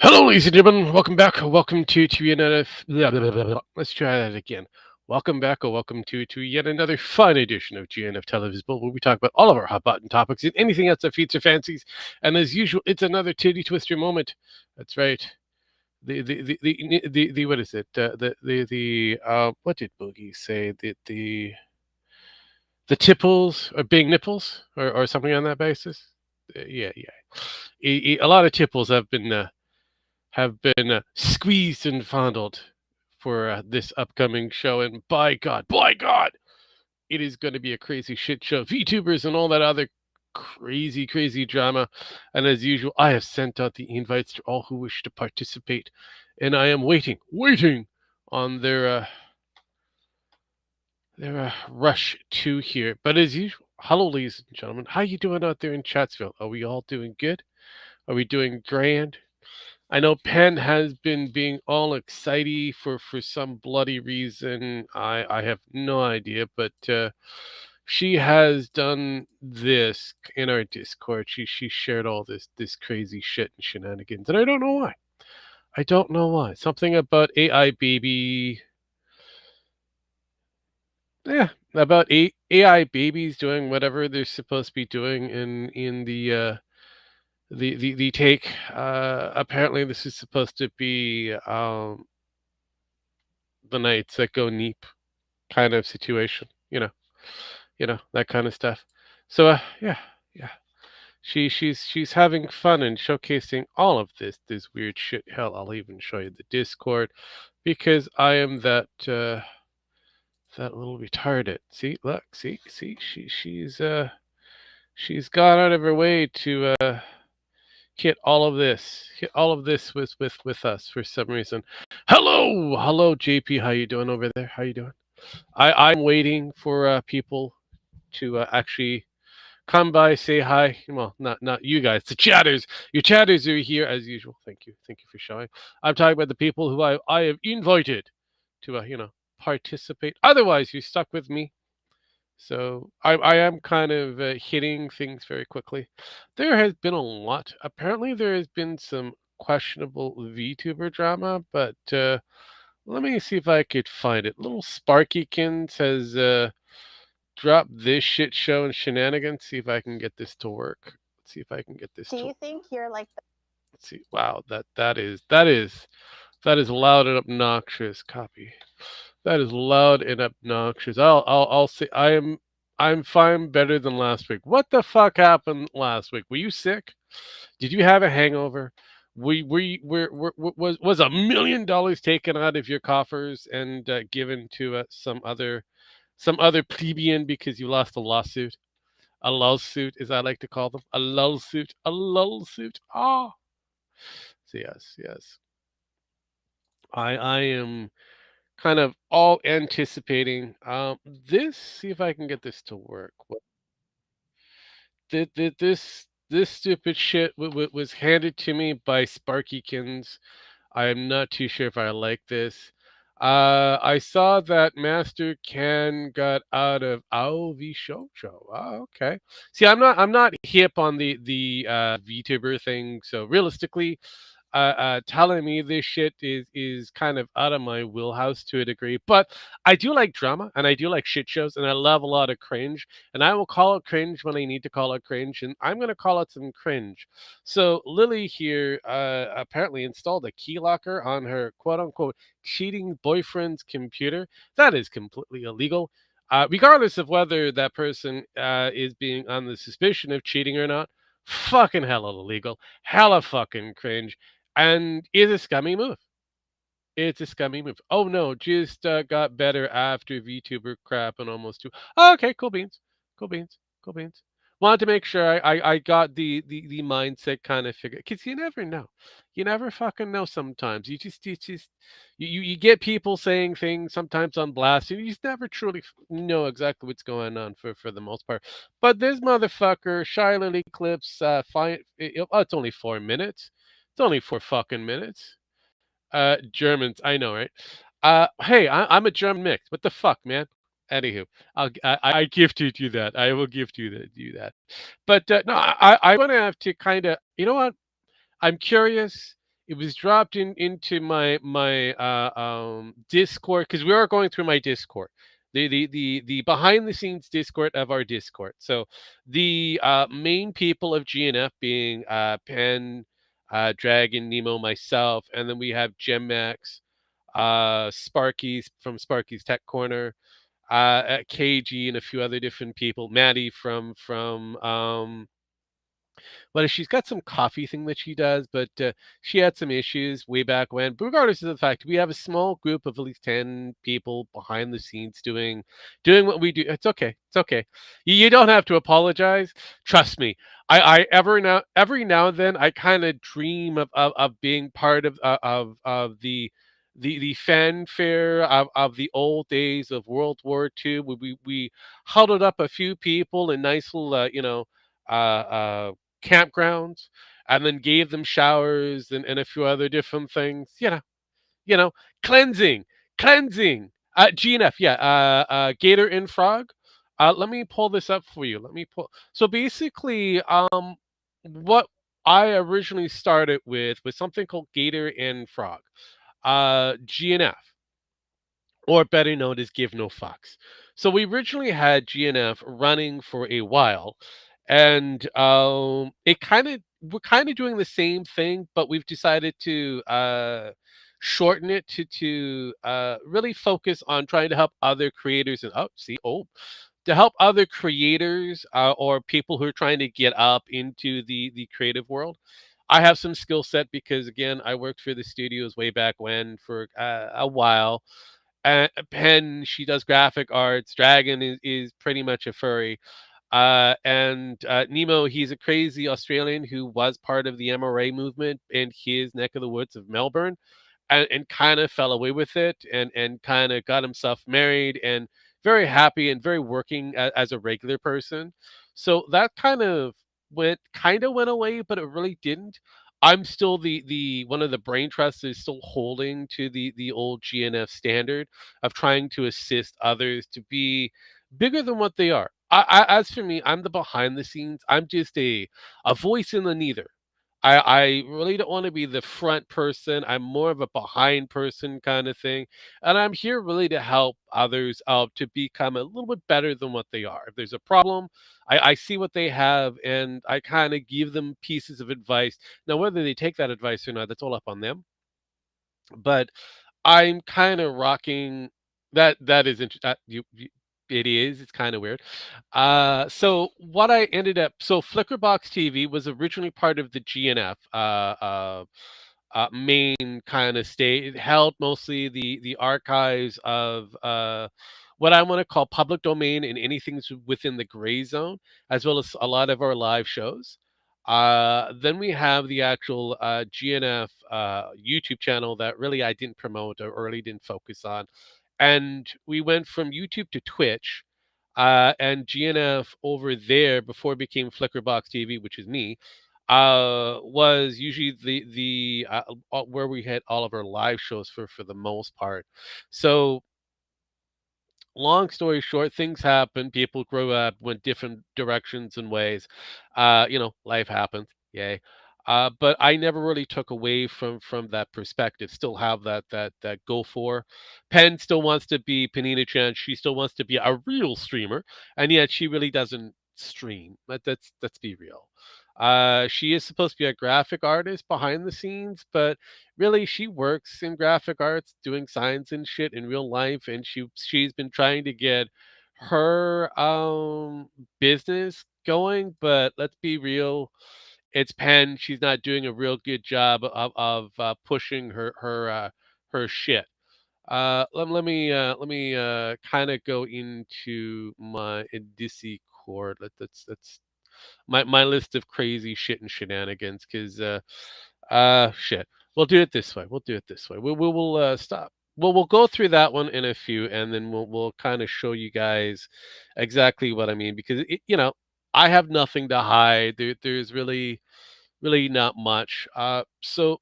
Hello, ladies and gentlemen. Welcome back. Welcome to yet another. Let's try that again. Welcome back, or welcome to yet another fun edition of GNF Televisable, where we talk about all of our hot button topics and anything else that feeds our fancies. And as usual, it's another titty twister moment. That's right. The what is it? The what did Boogie say? The tipples or big nipples or something on that basis. Yeah. A lot of tipples have been squeezed and fondled for this upcoming show. And by God, it is going to be a crazy shit show. VTubers and all that other crazy drama. And as usual, I have sent out the invites to all who wish to participate. And I am waiting on their rush to here. But as usual, hello, ladies and gentlemen. How you doing out there in Chatsville? Are we all doing good? Are we doing grand? I know Penn has been being all excitey for some bloody reason. I have no idea, but she has done this in our Discord. She shared all this crazy shit and shenanigans, and I don't know why. I don't know why. Something about AI baby. Yeah, about AI babies doing whatever they're supposed to be doing in the take. Apparently, this is supposed to be the nights that go neep kind of situation. That kind of stuff. So yeah. She's having fun and showcasing all of this weird shit. Hell, I'll even show you the Discord because I am that little retarded. See, look, see, she's gone out of her way to hit all of this with us for some reason. Hello, JP. How you doing over there? How you doing? I'm waiting for people to actually come by, say hi. Well, not you guys, the chatters. Your chatters are here as usual. Thank you for showing. I'm talking about the people who I have invited to participate. Otherwise, you're stuck with me. So I am kind of hitting things very quickly. There has been a lot. Apparently, there has been some questionable VTuber drama, but let me see if I could find it. Little Sparkykins has dropped this shit show and shenanigans. See if I can get this to work. Let's see if I can get this Do to. you think you're like Let's see. Wow, that is loud and obnoxious. Copy. That is loud and obnoxious. I'll say I'm fine better than last week. What the fuck happened last week? Were you sick? Did you have a hangover? Was $1 million taken out of your coffers and given to some other plebeian because you lost a lawsuit, as I like to call them, a lawsuit, a lawsuit. Ah, so yes, I am kind of all anticipating this. See if I can get this to work. This stupid shit was handed to me by Sparkykins. I am not too sure if I like this. I saw that Master Ken got out of AOV Shoujo. Oh, okay. See, I'm not hip on the VTuber thing. So realistically, telling me this shit is kind of out of my wheelhouse to a degree. But I do like drama and I do like shit shows and I love a lot of cringe. And I will call it cringe when I need to call it cringe. And I'm gonna call it some cringe. So Lily here apparently installed a key locker on her quote unquote cheating boyfriend's computer. That is completely illegal. Regardless of whether that person is being on the suspicion of cheating or not, fucking hella illegal, hella fucking cringe, and is a scummy move. It's a scummy move. Oh no, just got better after VTuber crap and almost two. Oh, okay, cool beans, cool beans, cool beans. Wanted to make sure I got the mindset kind of figured because you never know, you never fucking know. Sometimes you get people saying things sometimes on blast, and you just never truly know exactly what's going on for the most part. But this motherfucker, Shy Lily clips, fine. Oh, it's only 4 minutes. It's only 4 fucking minutes. Germans, I know, right? Hey, I'm a German mix. What the fuck, man? Anywho, I gifted you that. I will gift you that. But no, I want to have to kind of, you know what? I'm curious It was dropped into my Discord, because we are going through my Discord, the behind the scenes Discord of our Discord. So the main people of GNF being Penn, Dragon, Nemo, myself, and then we have Gemmax, Sparky's from Sparky's Tech Corner, KG, and a few other different people. Maddie from well, she's got some coffee thing that she does, but she had some issues way back when. But regardless of the fact, we have a small group of at least 10 people behind the scenes doing what we do. It's okay. It's okay. You don't have to apologize. Trust me. I every now and then I kind of dream of being part of the fanfare of the old days of World War II. We huddled up a few people in nice little campgrounds, and then gave them showers and a few other different things. You know, cleansing, cleansing. GNF, yeah. Gator and Frog. Let me pull this up for you. Let me pull. So basically, what I originally started with was something called Gator and Frog. GNF, or better known as Give No Fucks. So we originally had GNF running for a while, and it kind of we're kind of doing the same thing, but we've decided to shorten it to really focus on trying to help other creators and to help other creators or people who are trying to get up into the creative world. I have some skill set because again, I worked for the studios way back when for a while. Pen, she does graphic arts. Dragon is pretty much a furry. And Nemo, he's a crazy Australian who was part of the MRA movement in his neck of the woods of Melbourne, and kind of fell away with it, and kind of got himself married, and very happy and very working as a regular person. So that kind of went away, but it really didn't. I'm still the one of the brain trusts is still holding to the old GNF standard of trying to assist others to be bigger than what they are. As for me, I'm the behind the scenes. I'm just a voice in the neither. I really don't want to be the front person. I'm more of a behind person kind of thing. And I'm here really to help others out to become a little bit better than what they are. If there's a problem, I see what they have and I kind of give them pieces of advice. Now, whether they take that advice or not, that's all up on them. But I'm kind of rocking that is it is. It's kind of weird. So what I ended up so Flickerbox TV was originally part of the GNF main kind of state. It held mostly the archives of what I want to call public domain and anything within the gray zone, as well as a lot of our live shows. Then we have the actual GNF YouTube channel that really I didn't promote or really didn't focus on. And we went from YouTube to Twitch, and GNF over there before it became Flickerbox TV, which is me, was usually the where we had all of our live shows for the most part. So long story short, things happen. People grow up, went different directions and ways. Life happens. Yay. But I never really took away from that perspective. Still have that go for. Penn still wants to be Panina Chan. She still wants to be a real streamer, and yet she really doesn't stream. Let's be real. She is supposed to be a graphic artist behind the scenes, but really she works in graphic arts doing signs and shit in real life, and she's been trying to get her business going, but let's be real, it's Penn. She's not doing a real good job of pushing her shit. Let me kind of go into my Discord. Let's my list of crazy shit and shenanigans, because shit. We'll do it this way. We'll do it this way. We will stop. Well, we'll go through that one in a few, and then we'll kind of show you guys exactly what I mean, because I have nothing to hide. There's really not much. So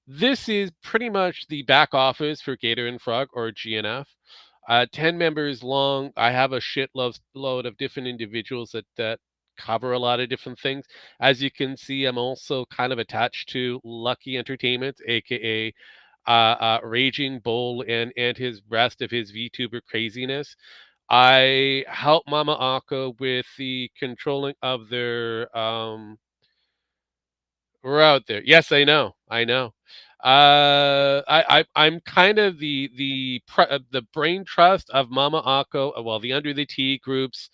this is pretty much the back office for Gator and Frog, or GNF. 10 members long. I have a shitload load of different individuals that cover a lot of different things. As you can see, I'm also kind of attached to Lucky Entertainment, aka Raging Bull, and his rest of his VTuber craziness. I help Mama Aqua with the controlling of their we're out there. Yes, I know. I know. I'm kind of the brain trust of Mama Akko, well, the Under the Tea group's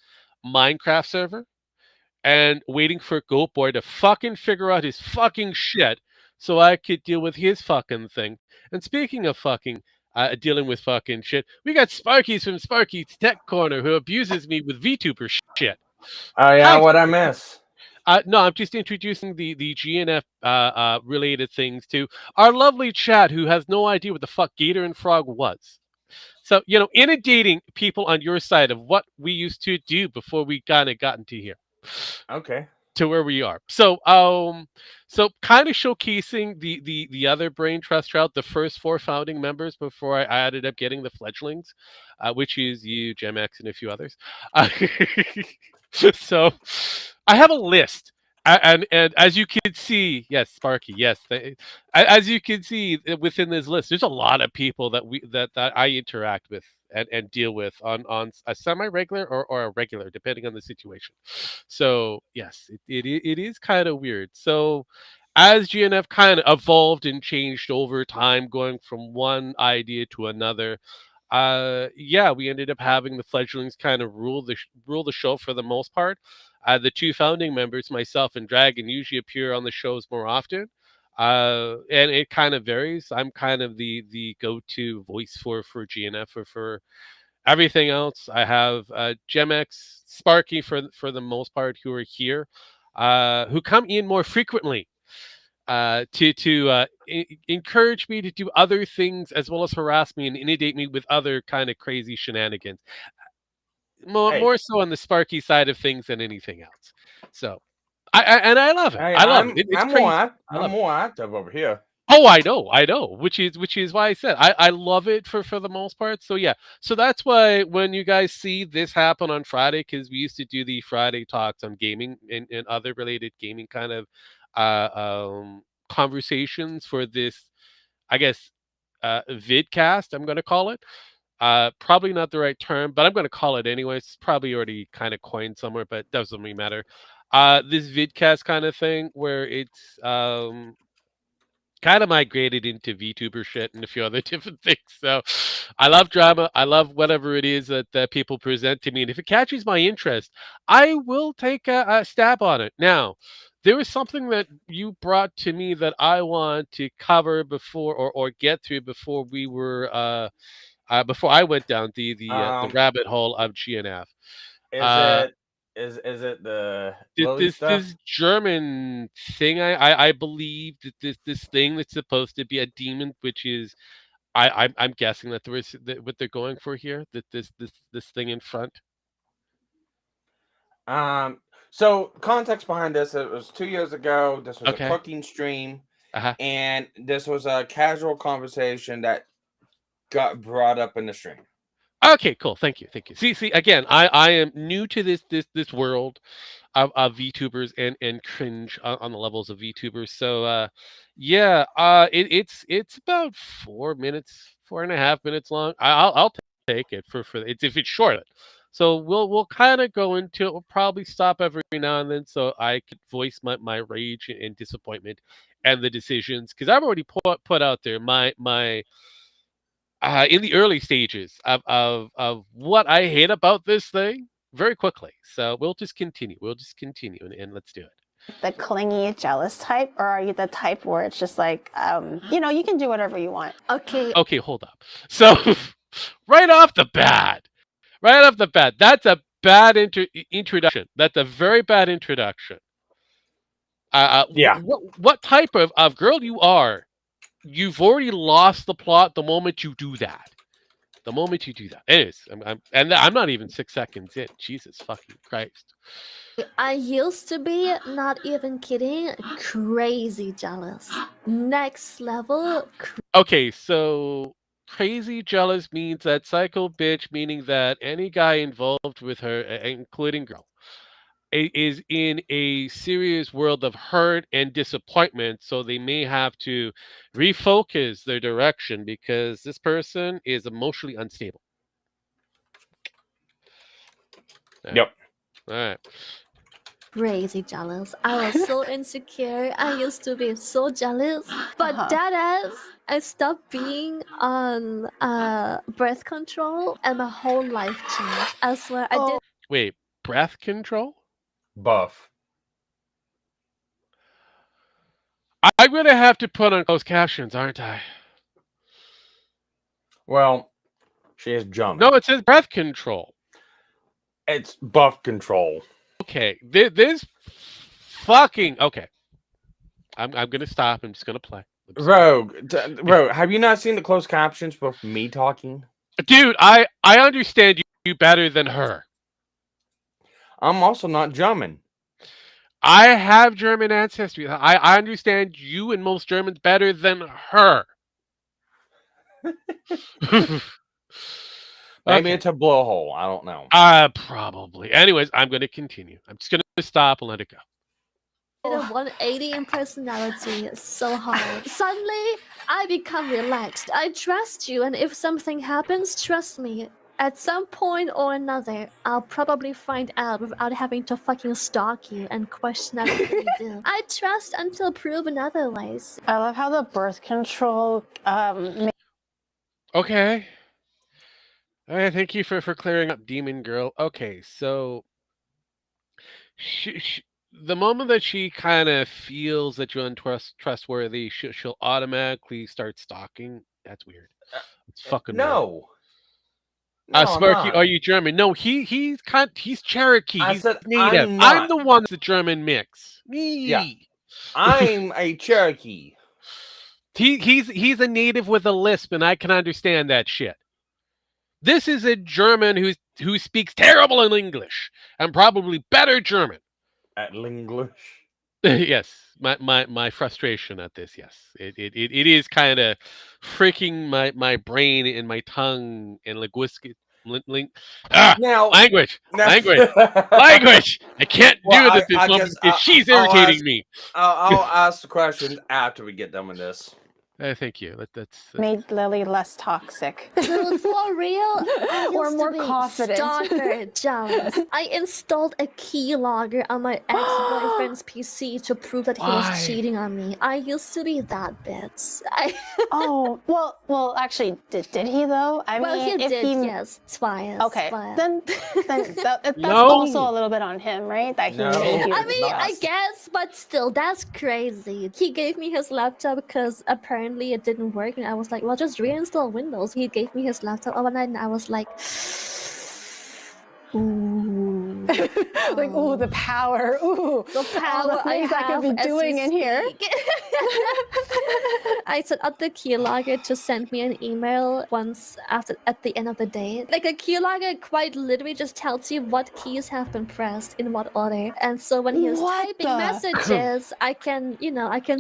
Minecraft server, and waiting for Goatboy to fucking figure out his fucking shit so I could deal with his fucking thing. And speaking of fucking dealing with fucking shit, we got Sparky's from Sparky's Tech Corner who abuses me with VTuber shit. Oh yeah, Hi, what I Sparky. miss? No, I'm just introducing the GNF related things to our lovely chat who has no idea what the fuck Gator and Frog was. So, inundating people on your side of what we used to do before we kind of got into here Okay. to where we are. So kind of showcasing the other brain trust route, the first four founding members before I ended up getting the fledglings, which is you, Gemex, and a few others. Uh, so I have a list. And as you can see, yes, Sparky, yes, as you can see within this list, there's a lot of people that I interact with and deal with on a semi-regular or a regular, depending on the situation. So yes, it is kind of weird. So as GNF kind of evolved and changed over time, going from one idea to another, yeah, we ended up having the fledglings kind of rule the show for the most part. The two founding members, myself and Dragon, usually appear on the shows more often. And it kind of varies. I'm kind of the go-to voice for GNF for everything else. I have Gemex, Sparky for the most part who are here, who come in more frequently to encourage me to do other things as well as harass me and inundate me with other kind of crazy shenanigans. Hey, More so on the Sparky side of things than anything else. So, and I love it. hey, I love it. I'm It's I'm more crazy. I I'm love it. more active over here. Oh, I know, which is why I said I love it for the most part. So yeah, so that's why when you guys see this happen on Friday, because we used to do the Friday talks on gaming and other related gaming kind of conversations for this, I guess, vidcast. I'm going to call it. Probably not the right term, but I'm going to call it anyways. It's probably already kind of coined somewhere, but doesn't really matter. This vidcast kind of thing where it's kind of migrated into VTuber shit and a few other different things. So I love drama. I love whatever it is that people present to me. And if it catches my interest, I will take a stab on it. Now, there was something that you brought to me that I want to cover before or get through before we were before I went down the Um, rabbit hole of GNF. is Uh, it is it the Lily stuff? this German thing, I believe that this thing that's supposed to be a demon, which is I'm guessing that there is that what they're going for here, that this thing in front. Um, so context behind this, it was 2 years ago. This was a Okay. cooking stream, Uh-huh. and this was a casual conversation that got brought up in the stream. Okay, cool. Thank you. Thank you. See again, I am new to this world of VTubers and cringe on the levels of VTubers. So yeah, it's about 4 minutes, 4.5 minutes long. I'll take it for it's if it's short. So we'll kind of go into it. We'll probably stop every now and then so I could voice my rage and disappointment and the decisions because I've already put out there my in the early stages of what I hate about this thing very quickly. So we'll just continue. We'll just continue and let's do it. The clingy, jealous type, or are you the type where it's just like, you can do whatever you want? Okay. Okay, hold up. So right off the bat, that's a bad introduction. That's a very bad introduction. Yeah. What type of girl you are? You've already lost the plot the moment you do that. The moment you do that. Anyways, I'm not even 6 seconds in. Jesus fucking Christ. I used to be, not even kidding, crazy jealous. Next level. Okay, so crazy jealous means that psycho bitch, meaning that any guy involved with her, including girl, is in a serious world of hurt and disappointment, so they may have to refocus their direction because this person is emotionally unstable. Yep. All right. Crazy jealous. I was so insecure. I used to be so jealous. But Uh-huh. that as I stopped being on birth control and my whole life changed. I swear I did. Wait, breath control? Buff. I'm gonna have to put on closed captions, aren't I? Well, she is jumping. No, it says breath control. It's buff control. Okay, this fucking okay. I'm gonna stop. I'm just gonna play. Rogue, have you not seen the closed captions with me talking? Dude, I understand you better than her. I'm also not German. I have German ancestry. I understand you and most Germans better than her. Maybe Okay. it's a blowhole. I don't know. Probably. Anyways, I'm gonna continue. I'm just gonna stop and let it go. A 180 in personality so hard. Suddenly, I become relaxed. I trust you, and if something happens, trust me. At some point or another, I'll probably find out without having to fucking stalk you and question everything you do. I trust until proven otherwise. I love how the birth control Okay. All right, thank you for clearing up, Demon Girl. Okay, so the moment that she kind of feels that you're untrustworthy, she'll automatically start stalking. That's weird. It's fucking weird. No. No, I'm Sparky, not. are you German? No, he's Cherokee. I He's said native. I'm I'm not. the one that's the German mix. Yeah. I'm a Cherokee. He's a native with a lisp, and I can understand that shit. This is a German who speaks terrible in English and probably better German. At Linglish. Yes, my frustration at this. Yes, it is kind of freaking my brain and my tongue and linguistic Now, language. I can't do it at this moment because she's irritating me. I'll ask the questions after we get done with this. Thank you. That's made Lily less toxic. Dude, for real? I Or used more to be confident. Stalker jealous. I installed a keylogger on my ex-boyfriend's PC to prove that he Why? was cheating on me. I used to be that bitch. Oh, well, actually, did he though? I Well, mean, he if did, he yes, twice. okay, but... then that's No. also a little bit on him, right? That he No. made you. I mean, I exhaust. guess, but still, that's crazy. He gave me his laptop because apparently it didn't work, and I was like, well, just reinstall Windows. He gave me his laptop overnight, and I was like, ooh. Like, ooh, the power, ooh, The power all the things I could be have as doing we in here. speak. I set up the keylogger to send me an email once at the end of the day. Like a keylogger quite literally just tells you what keys have been pressed in what order. And so when he was What typing the- messages, I can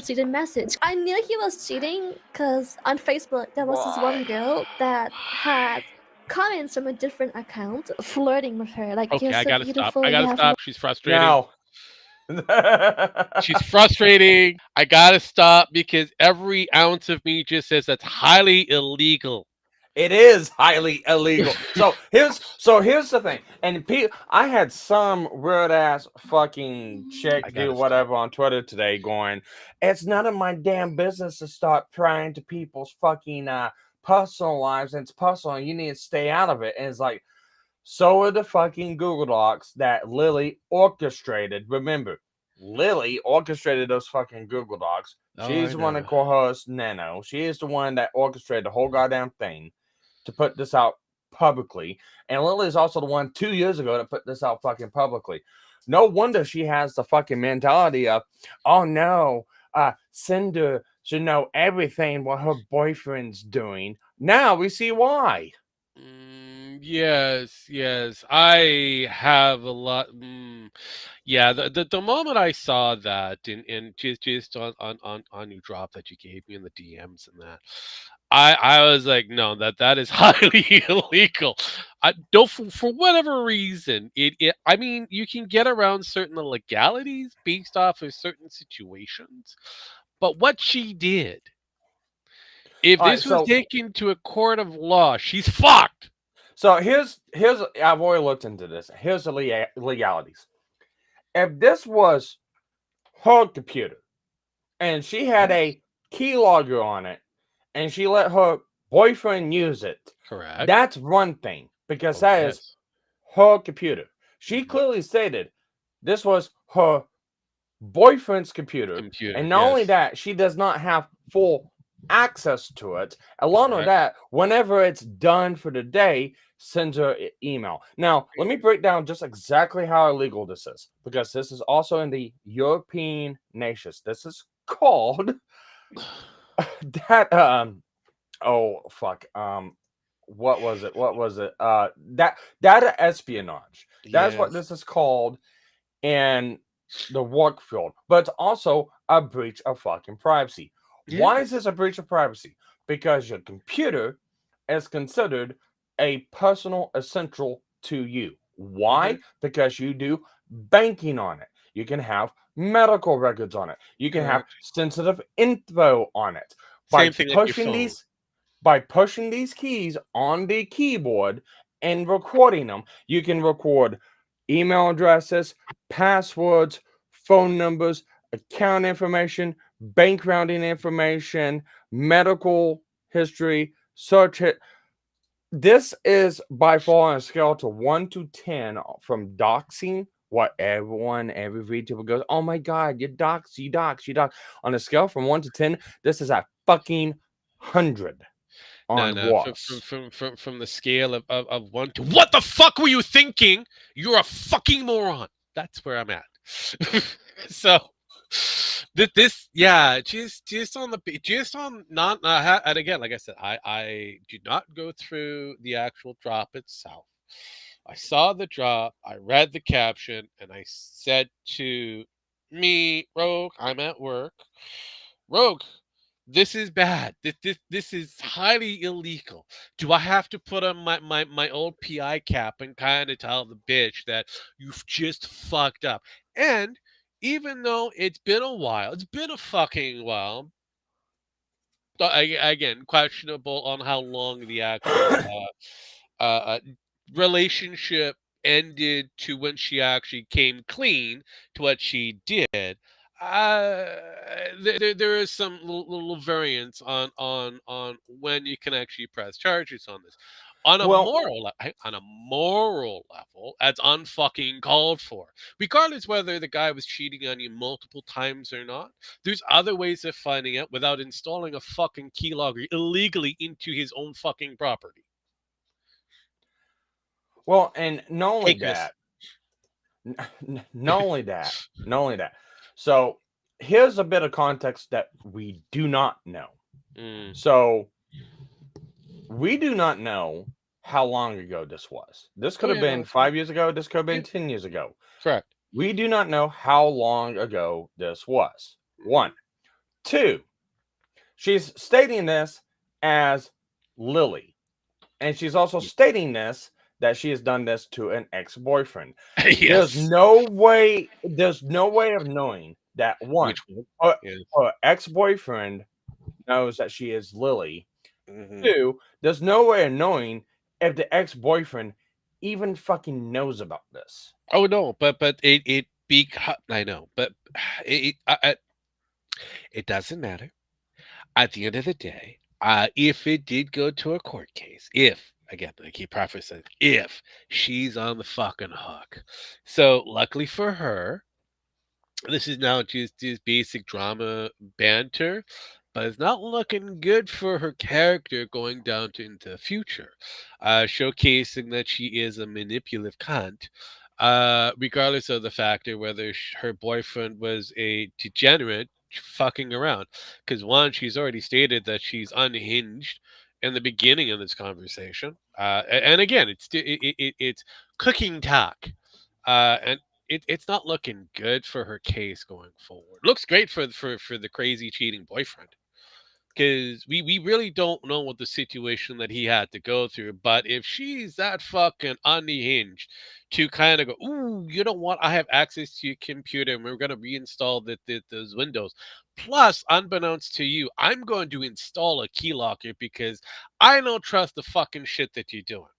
see the message. I knew he was cheating because on Facebook there was this one girl that had comments from a different account flirting with her. Like, Okay, you're I so gotta stop. beautiful. I you gotta have stop. She's frustrating. Now. She's frustrating. I gotta stop because every ounce of me just says that's highly illegal. It is highly illegal. So here's the thing. And I had some weird ass fucking chick I do gotta whatever on Twitter today going, it's none of my damn business to start prying into people's fucking personal lives, and it's personal, and you need to stay out of it. And it's like, so are the fucking Google Docs that Lily orchestrated. Remember, Lily orchestrated those fucking Google Docs. Oh, She's I the one know. that coerced Nano. She is the one that orchestrated the whole goddamn thing to put this out publicly. And Lily is also the one 2 years ago to put this out fucking publicly. No wonder she has the fucking mentality of, oh no, Cinder should know everything what her boyfriend's doing. Now we see why. Yes. I have a lot. Yeah, the moment I saw that and just on you drop that you gave me in the DMs and that, I was like, no, that is highly illegal. I don't for whatever reason. I mean, you can get around certain legalities based off of certain situations, but what she did, if All right, this was taken to a court of law, she's fucked. so here's I've already looked into this. Here's the legalities. If this was her computer and she had Yes. a keylogger on it and she let her boyfriend use it, Correct. that's one thing because Oh that is yes. her computer. She Mhm. clearly stated this was her boyfriend's computer, Computer. and not only Yes. that, she does not have full access to it. Along with Correct. that, whenever it's done for the day, sends her email. Now, let me break down just exactly how illegal this is, because this is also in the European nations. This is called that oh fuck what was it? That data espionage. That's what Yes. this is called in the work field, but it's also a breach of fucking privacy. Why is Yes. this a breach of privacy? Because your computer is considered a personal essential to you. Mhm. Why? Because you do banking on it. You can have medical records on it. You can have Correct. sensitive info on it. Same By thing like your pushing phone. these by pushing these keys on the keyboard and recording them, you can record email addresses, passwords, phone numbers, account information, bank routing information, medical history, search it. This is by far on a scale to 1 to 10 from doxing. What every VTuber goes, oh my god, you dox, you dox, you dox. On a scale from 1 to 10, this is a fucking 100 No, on no. was. From the scale of one to what the fuck were you thinking? You're a fucking moron. That's where I'm at. So this yeah, just on just on not and again, like I said, I did not go through the actual drop itself. I saw the drop, I read the caption, and I said to me, Rogue, I'm at work. Rogue, this is bad. This is highly illegal. Do I have to put on my old PI cap and kind of tell the bitch that you've just fucked up? And even though it's been a while, it's been a fucking while. Again, questionable on how long the actual relationship ended to when she actually came clean to what she did. Uh, there is some little variance on when you can actually press charges on this. Well, On a moral level, that's unfucking called for. Regardless whether the guy was cheating on you multiple times or not, there's other ways of finding out without installing a fucking keylogger illegally into his own fucking property. well, and not only Hey, Chris. that, not only that. So here's a bit of context that we do not know. Mm, So we do not know how long ago this was. This oh could have yeah, no, been it's fine. 5 years ago. This could have been Yeah, 10 years ago. correct. We do not know how long ago this was. One. Mhm. Two, she's stating this as Lily. And she's also stating this that she has done this to an ex-boyfriend. Yes. There's no way of knowing that one, Which one? her, Yes. her ex-boyfriend knows that she is Lily. Mhm. Two, there's no way of knowing if the ex-boyfriend even fucking knows about this. Oh no, but it because I know, but it doesn't matter. At the end of the day, if it did go to a court case, if again, I keep prefacing, if she's on the fucking hook. So luckily for her, this is now just basic drama banter, but it's not looking good for her character going down into the future. Showcasing that she is a manipulative cunt, regardless of the factor whether her boyfriend was a degenerate fucking around. Because one, she's already stated that she's unhinged in the beginning of this conversation, and again, it's cooking talk, and it's not looking good for her case going forward. Looks great for the crazy cheating boyfriend. because we really don't know what the situation that he had to go through. But if she's that fucking unhinged to kind of go, ooh, you know what? I have access to your computer and we're going to reinstall those Windows. Plus, unbeknownst to you, I'm going to install a keylogger because I don't trust the fucking shit that you're doing.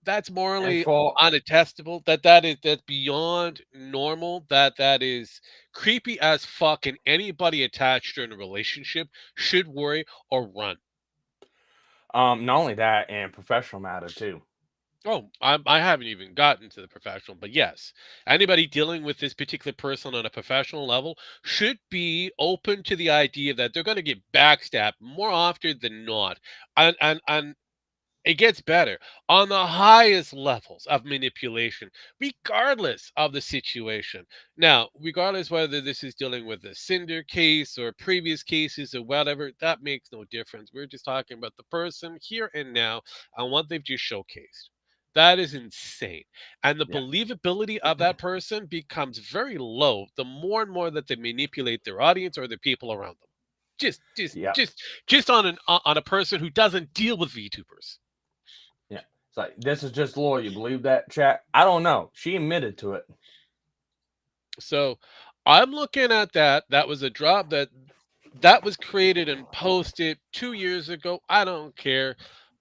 That's And morally for unattestable. That's beyond normal. That is creepy as fuck, and anybody attached to in a relationship should worry or run. not only that, and professional matter too. Oh, I haven't even gotten to the professional, but yes, anybody dealing with this particular person on a professional level should be open to the idea that they're going to get backstabbed more often than not, and it gets better on the highest levels of manipulation, regardless of the situation. Now, regardless whether this is dealing with a Cinder case or previous cases or whatever, that makes no difference. We're just talking about the person here and now and what they've just showcased. That is insane. And the Yeah. believability of that person becomes very low the more and more that they manipulate their audience or the people around them. Just, just, Yeah. just, just on a person who doesn't deal with VTubers. Yeah. It's like, this is just law. You believe that, chat? I don't know. She admitted to it. So I'm looking at that. That was a drop that was created and posted 2 years ago. I don't care.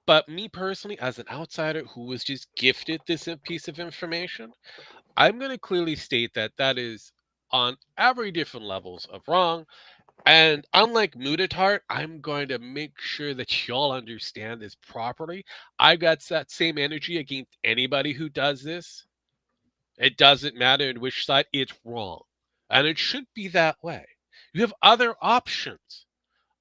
But me personally, as an outsider who was just gifted this piece of information, I'm going to clearly state that that is on every different levels of wrong. And unlike Mudatart, I'm going to make sure that y'all understand this properly. I got that same energy against anybody who does this. It doesn't matter in which side, it's wrong. And it should be that way. You have other options,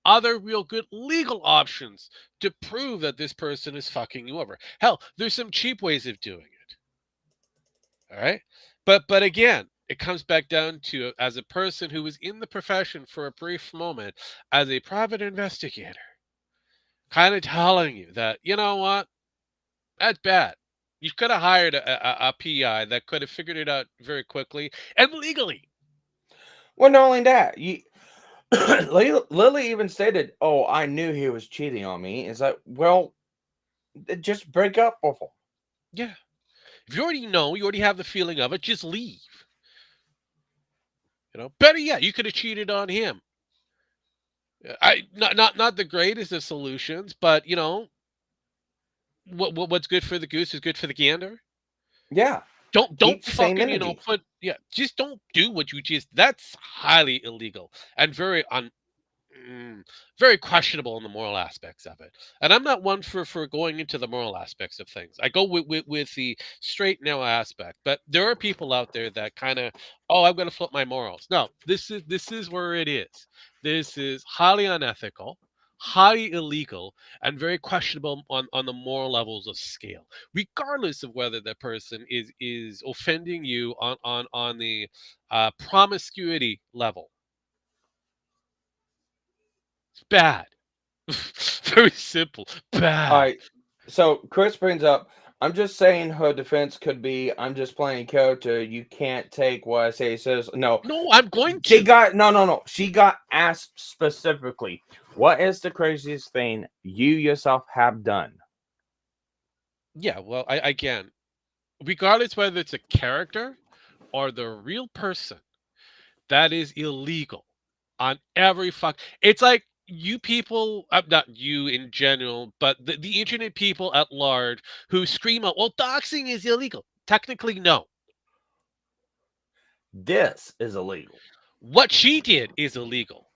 other real good legal options to prove that this person is fucking you over. Hell, there's some cheap ways of doing it. All right? But again, it comes back down to as a person who was in the profession for a brief moment as a private investigator, kind of telling you that, you know what? That's bad. You could have hired a PI that could have figured it out very quickly and legally. Well, not only that, you Lily even stated, "Oh, I knew he was cheating on me." It's like, well, just break up with him. Yeah. If you already know, you already have the feeling of it, just leave. You know, better yet, you could have cheated on him. Not the greatest of solutions, but you know, what's good for the goose is good for the gander. Yeah, Don't keep the same fucking energy. just don't do what you just. That's highly illegal and very questionable in the moral aspects of it. And I'm not one for going into the moral aspects of things. I go with the straight now aspect. But there are people out there that kind of, oh, I'm going to flip my morals. No, this is where it is. This is highly unethical, highly illegal, and very questionable on the moral levels of scale, regardless of whether that person is offending you on the promiscuity level. It's bad. Very simple. Bad. All right. So Chris brings up, I'm just saying her defense could be, I'm just playing character. You can't take what I say. He says, no, No, I'm going she to. got, no. She got asked specifically, what is the craziest thing you yourself have done? Yeah, well, I again, regardless whether it's a character or the real person, that is illegal on every fuck. It's like you people, not you in general, but the internet people at large who scream out, well, doxing is illegal. Technically, no. This is illegal. What she did is illegal.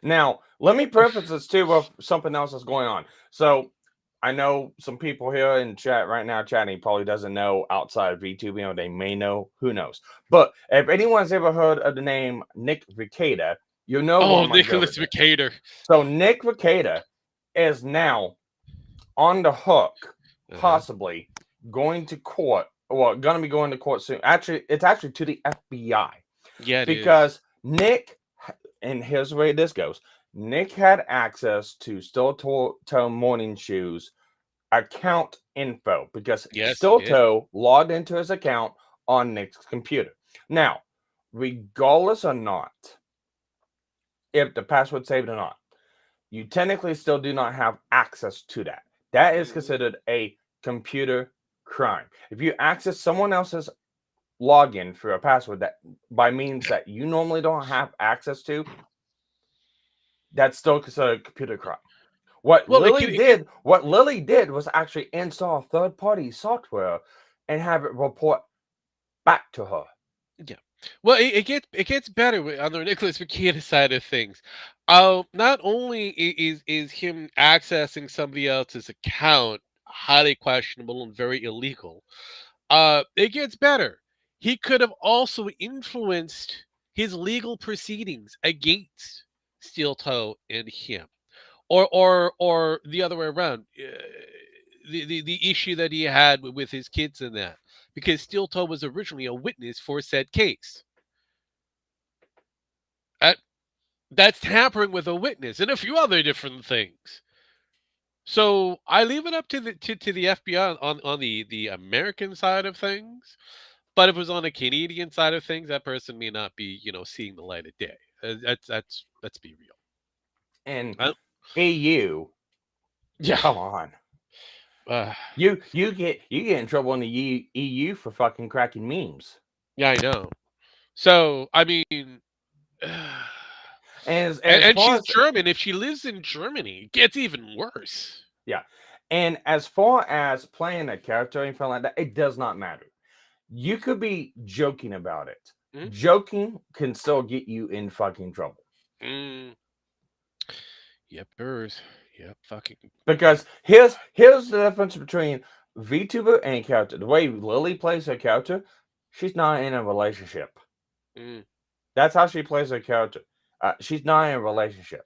Now, let me preface this too with something else that's going on. So, I know some people here in chat right now chatting probably doesn't know outside of VTubing, or they may know, who knows. But if anyone's ever heard of the name Nick Ricada, you know where Oh, I'm going to go Nicholas with this. Mercator. So, Nick Ricada is now on the hook, possibly going to court. Well, going to be going to court soon. Actually, it's actually to the FBI. Yeah, it is. Because Nick, and here's the way this goes. Nick had access to Still Toe Morning Shoes account info because Yes, Still he did. Toe logged into his account on Nick's computer. Now, regardless or not, if the password saved or not, you technically still do not have access to that. That is considered a computer crime. If you access someone else's login for a password that by means that you normally don't have access to, that's still considered a computer crime. What Well, Lily did was actually install third-party software and have it report back to her. yeah. Well, it gets better on the Nicholas Rekieta side of things. Not only is him accessing somebody else's account highly questionable and very illegal, it gets better. He could have also influenced his legal proceedings against Steel Toe and him, or the other way around. The issue that he had with his kids in that, because Steel Toe was originally a witness for said case. Uh, that's tampering with a witness and a few other different things. So I leave it up to the FBI on the American side of things. But if it was on the Canadian side of things, that person may not be, seeing the light of day. That's let's be real. And I- EU, yeah. come on. Uh, You get in trouble in the EU for fucking cracking memes. yeah, I know. So I mean, And and far she's as German. If she lives in Germany, it gets even worse. yeah, and as far as playing a character or anything like that, it does not matter. You could be joking about it. Mhm. Joking can still get you in fucking trouble. Mm. Yep, hers. Yep, fucking. Because here's the difference between VTuber and character. The way Lily plays her character, she's not in a relationship. Mm. That's how she plays her character. She's not in a relationship.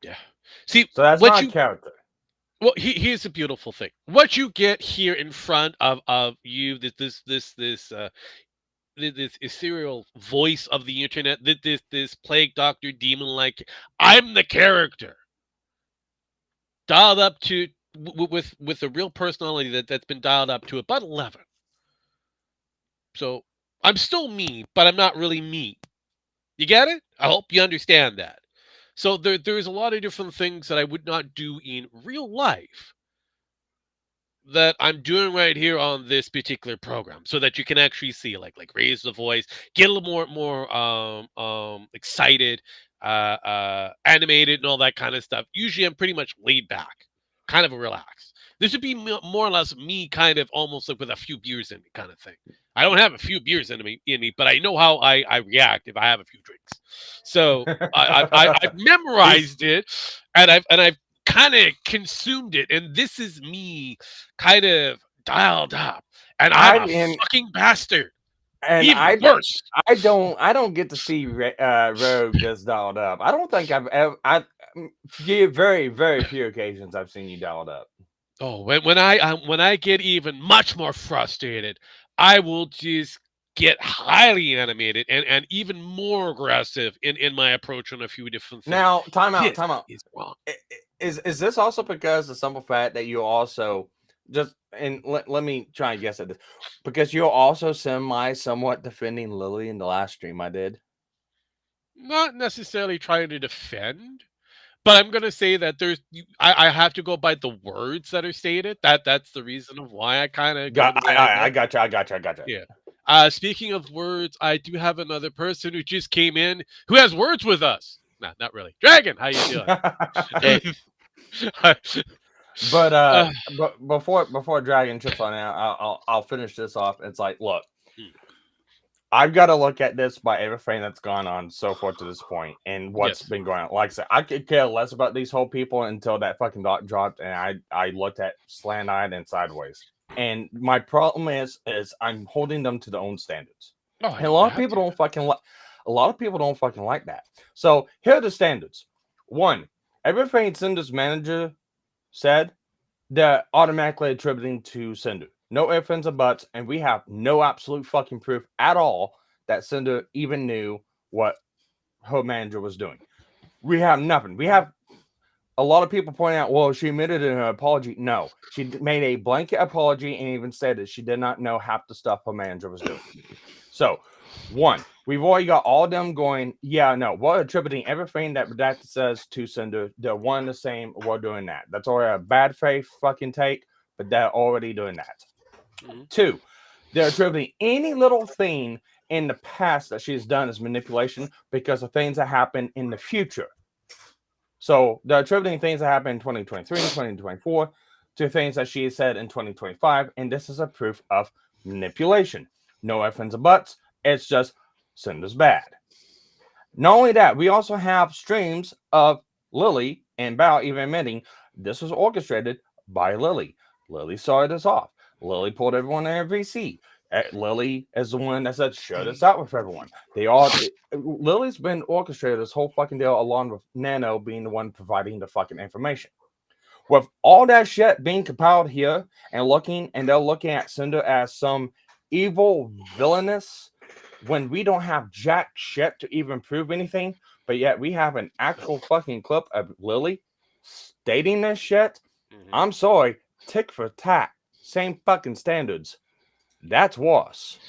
Yeah. See, So that's what not you a character. well, here's the beautiful thing. What you get here in front of you, this ethereal voice of the internet, this plague doctor demon like, I'm the character, dialed up to with a real personality that's been dialed up to about 11. So I'm still me, but I'm not really me. You get it? I hope you understand that. So there's a lot of different things that I would not do in real life that I'm doing right here on this particular program, so that you can actually see, like raise the voice, get a little more excited, animated, and all that kind of stuff. Usually, I'm pretty much laid back, kind of relaxed. This would be more or less me, kind of almost like with a few beers in me, kind of thing. I don't have a few beers in me, but I know how I react if I have a few drinks. So I've memorized it, and I've kind of consumed it, and this is me kind of dialed up, and I'm a fucking bastard. And Even worse. I don't get to see Rogue just dialed up. I don't think I've ever. Very very few occasions I've seen you dialed up. Oh, when I get even much more frustrated, I will just get highly animated and even more aggressive in my approach on a few different things. Now, time out. Is wrong. Is this also because the simple fact that you also just and let me try and guess at this, because you're also somewhat defending Lily in the last stream I did? Not necessarily trying to defend, but I'm gonna say that I have to go by the words that are stated. That's the reason of why I kind of go the way I go. I gotcha. Yeah. Speaking of words, I do have another person who just came in who has words with us. Nah, not really. Dragon, how you doing? But before Dragon trips on out, I'll finish this off. It's like, look, I've got to look at this by everything that's gone on so far to this point and what's been going on. Like I said, I could care less about these whole people until that fucking dot dropped, and I looked at slant-eyed and sideways. And my problem is I'm holding them to their own standards. Oh, and a lot of people don't fucking like that. So here are the standards. One, everything Cinder's manager said, they're automatically attributing to Cinder. No ifs, ands, or buts, and we have no absolute fucking proof at all that Cinder even knew what her manager was doing. We have nothing. We have a lot of people pointing out, well, she admitted in her apology. No, she made a blanket apology and even said that she did not know half the stuff her manager was doing. So, one, we've already got all of them going, yeah, no, we're attributing everything that Redacted says to Cinder. They're one and the same. We're doing that. That's already a bad faith fucking take, but they're already doing that. Mhm. Two, they're attributing any little thing in the past that she's done as manipulation because of things that happen in the future. So they're attributing things that happen in 2023 and 2024 to things that she said in 2025, and this is a proof of manipulation. No ifs, ands, or buts. It's just Cinder's bad. Not only that, we also have streams of Lily and Bao even admitting this was orchestrated by Lily. Lily started this off. Lily pulled everyone in her VC. Lily is the one that said, share this out with everyone. Lily's been orchestrated this whole fucking deal along with Nano being the one providing the fucking information. With all that shit being compiled here and they're looking at Cinder as some evil villainous when we don't have jack shit to even prove anything, but yet we have an actual fucking clip of Lily stating this shit. Mhm. I'm sorry, tick for tat, same fucking standards. That's worse.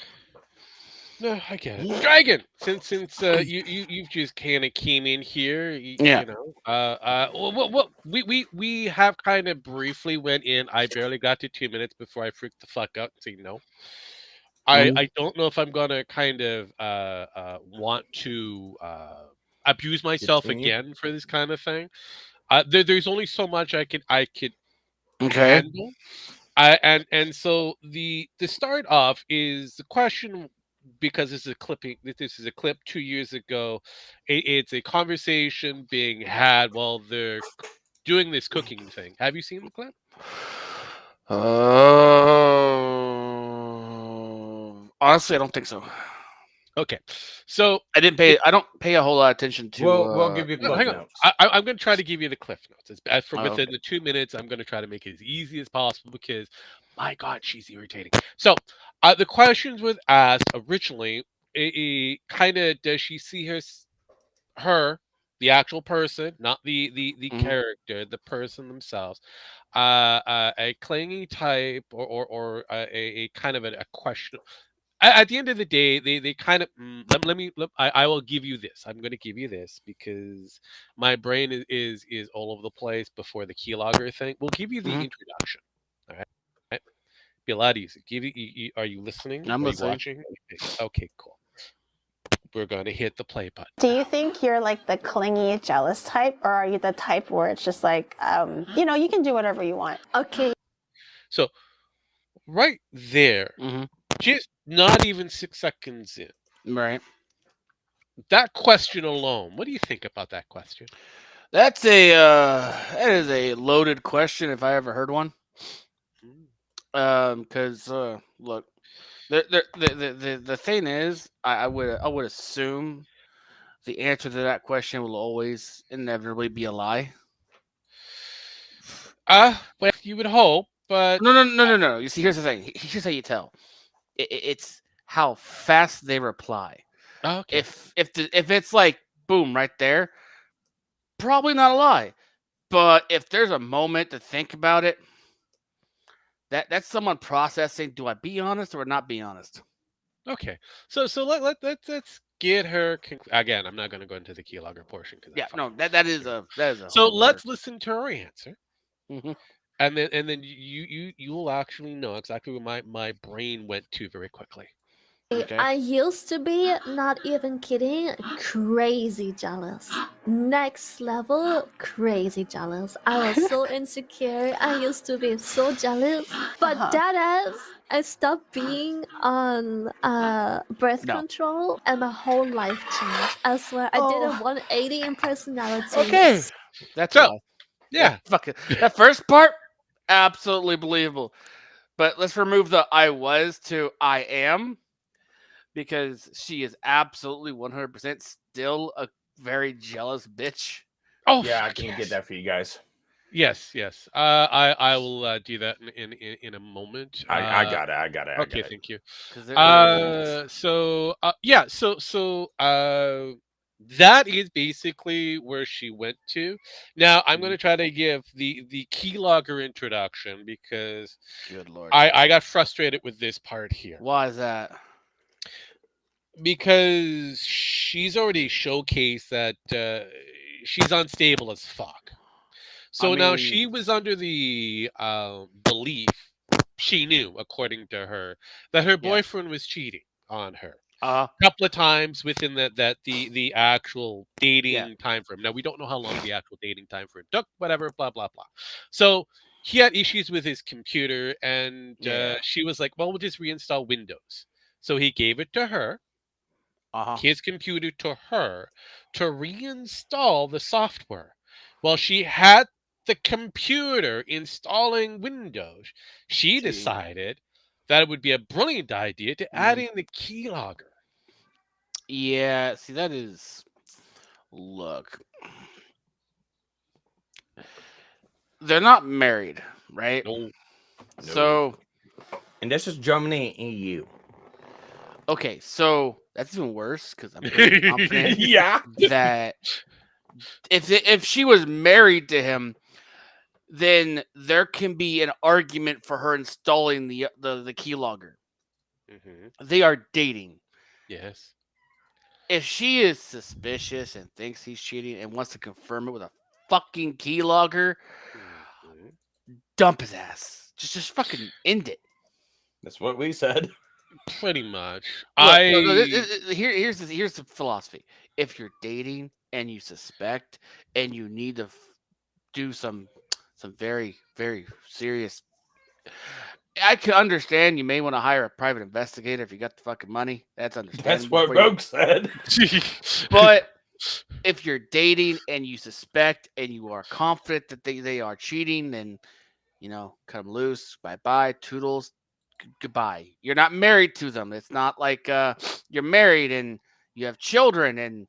No, I get it. Dragon, since you've just kind of came in here, Yeah. you know, what we have kind of briefly went in. I barely got to 2 minutes before I freaked the fuck out and said no. I don't know if I'm gonna kind of want to abuse myself Continue. again for this kind of thing. There's only so much I could Okay. handle. And so the start off is the question, because this is a clip 2 years ago. It's a conversation being had while they're doing this cooking thing. Have you seen the clip? Honestly, I don't think so. Okay, so I didn't pay. I don't pay a whole lot of attention to. We'll give you no, clip hang on. notes. I'm going to try to give you the cliff notes. As for Oh, within okay. the 2 minutes, I'm going to try to make it as easy as possible because, my God, she's irritating. So, the questions was asked originally. Kind of, does she see her, the actual person, not the Mhm. character, the person themselves, a clingy type, or a kind of a question. At the end of the day, they kind of I will give you this. I'm going to give you this because my brain is all over the place before the keylogger thing. We'll give you the Mhm. introduction. All right, be a lot easier. Are you listening? I'm Are you listening. watching? Okay, cool. We're going to hit the play button. Do you think you're like the clingy, jealous type, or are you the type where it's just like, you can do whatever you want? Okay. So right there, Mhm. just not even 6 seconds in, Right. that question alone. What do you think about that question? That is a loaded question if I ever heard one. Because look, the thing is, I would assume the answer to that question will always inevitably be a lie. Well, you would hope, but No. You see, here's the thing. Here's how you tell. It's how fast they reply. okay. If it's like boom right there, probably not a lie. But if there's a moment to think about it, that's someone processing. Do I be honest or not be honest? Okay, so let's get her again. I'm not going to go into the keylogger portion because Yeah, no, that is a So whole let's other. listen to her answer, Mhm. and then you will actually know exactly where my brain went to very quickly. Okay. I used to be, not even kidding, crazy jealous. Next level, crazy jealous. I was so insecure. I used to be so jealous. But Uh-huh. that as I stopped being on birth No. control and my whole life changed. I swear, I did a Oh. 180 in personality. Okay, that's So a lie. yeah, That first part, absolutely believable. But let's remove the I was to I am, because she is absolutely 100% still a very jealous bitch. oh Yeah, I fuck can yes. get that for you guys. Yes. I will do that in a moment. I got it. I got it. I Okay, got it. thank you. 'Cause there's- That is basically where she went to. Now I'm going Mhm. to try to give the keylogger introduction because Good lord. I got frustrated with this part here. Why is that? because she's already showcased that she's unstable as fuck. So now she mean, was under the belief, she knew, according to her, that her yeah. boyfriend was cheating on her Uh, a couple of times within the actual yeah. dating time frame. Now we don't know how long the actual dating time frame took, whatever, blah blah blah. So he had issues with his computer, and Yeah. she was like, "Well, we'll just reinstall Windows." So he gave it to her, Uh-huh. his computer to her, to reinstall the software. Well, she had the computer installing Windows. She See. decided that it would be a brilliant idea to add in the keylogger. Yeah, see, that is. Look, they're not married, right? No. So, And this is Germany and EU. okay, so that's even worse because I'm pretty confident Yeah. that if she was married to him, then there can be an argument for her installing the keylogger. Mhm. They are dating. Yes. If she is suspicious and thinks he's cheating and wants to confirm it with a fucking keylogger, Mhm. dump his ass. Just fucking end it. That's what we said. Pretty much. Look, here's the philosophy. If you're dating and you suspect and you need to do some very very serious, I can understand you may want to hire a private investigator if you got the fucking money. That's understandable. That's what for you. Rogue said. But if you're dating and you suspect and you are confident that they are cheating, then cut them loose. Bye bye, toodles. Goodbye. You're not married to them. It's not like you're married and you have children, and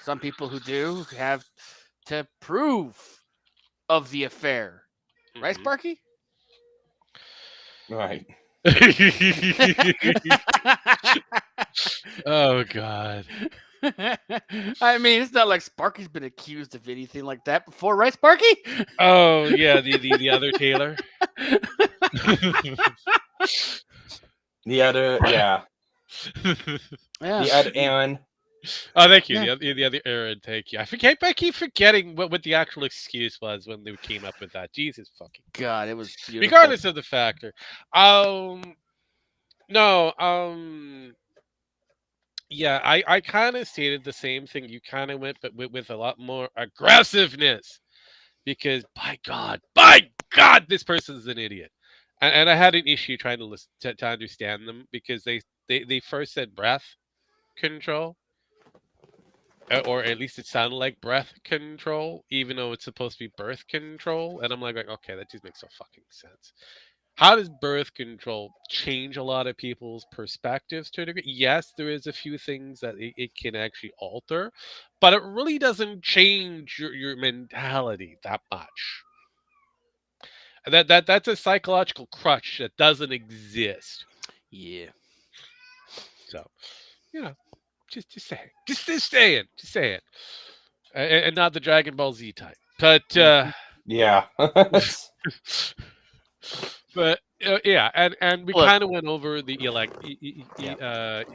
some people who do have to prove of the affair, right, Mhm. Sparky? Right. Oh God. I mean, it's not like Sparky's been accused of anything like that before, right, Sparky? Oh yeah, the other Taylor. The other, yeah. Yeah. The other Aaron. Oh, thank you. Yeah. The other Aaron, thank you. I keep forgetting what the actual excuse was when they came up with that. Jesus fucking. God, it was beautiful. Regardless of the factor. No, yeah, I kind of stated the same thing you kind of went, but with a lot more aggressiveness. Because by God, this person's an idiot. And I had an issue trying to listen to understand them because they first said breath control. Or at least it sounded like breath control, even though it's supposed to be birth control. And I'm like, okay, that just makes no fucking sense. How does birth control change a lot of people's perspectives to a degree? Yes, there is a few things that it can actually alter, but it really doesn't change your mentality that much. That's a psychological crutch that doesn't exist. Yeah. So, just saying, just saying, and not the Dragon Ball Z type, but Yeah. but yeah, and we Look. kind of went over the Yep.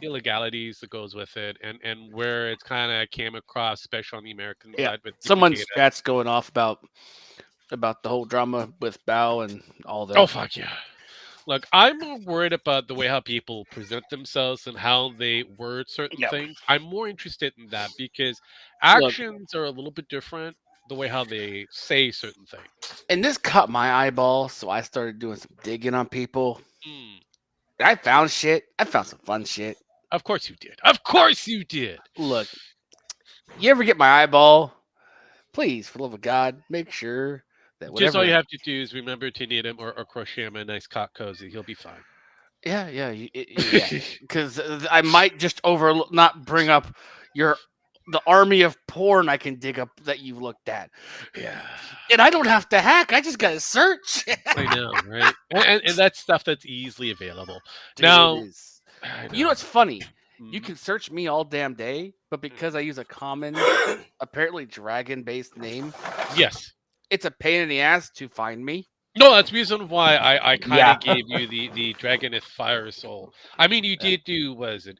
illegalities that goes with it, and where it's kind of came across, especially on the American Yeah. side with Someone's Takeda. chat's going off about the whole drama with Bao and all that. Oh fuck yeah! Look, I'm more worried about the way how people present themselves and how they word certain Yep. things. I'm more interested in that because Look. actions are a little bit different the way how they say certain things. And this cut my eyeball, so I started doing some digging on people. Mm, I found shit. I found some fun shit. of course you did. Of course you did. Look, you ever get my eyeball? Please, for the love of God, make sure that whatever. Just all you have to do is remember to knit him or crochet him a nice cock cozy. He'll be fine. Yeah, yeah. Because I might just not bring up the army of porn I can dig up that you've looked at. Yeah. And I don't have to hack. I just got to search. I know, right? And that's stuff that's easily available. Dude, Now, it is. I You know what's funny? You Mhm. can search me all damn day, but because I use a common, apparently dragon-based name, Yes. it's a pain in the ass to find me. No, that's the reason why I kind Yeah. of gave you the Dragoneth Fire Soul. I mean, you Yeah. did do, was it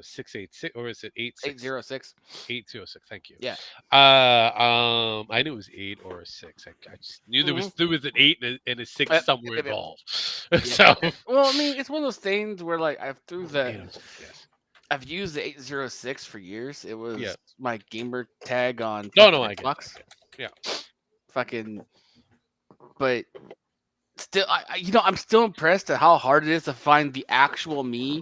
686 or is it 86? 806. 806. Thank you. Yeah. I knew it was 8 or a 6. I just knew Mhm. there was an 8 and a 6 Yep, somewhere yep, yep. involved. Yep. So Well, I mean, it's one of those things where like 806. Yes. I've used the 806 for years. It was Yeah. my gamer tag on No, fucking I get Xbox. it. Yeah. Fucking, but still, I'm still impressed at how hard it is to find the actual me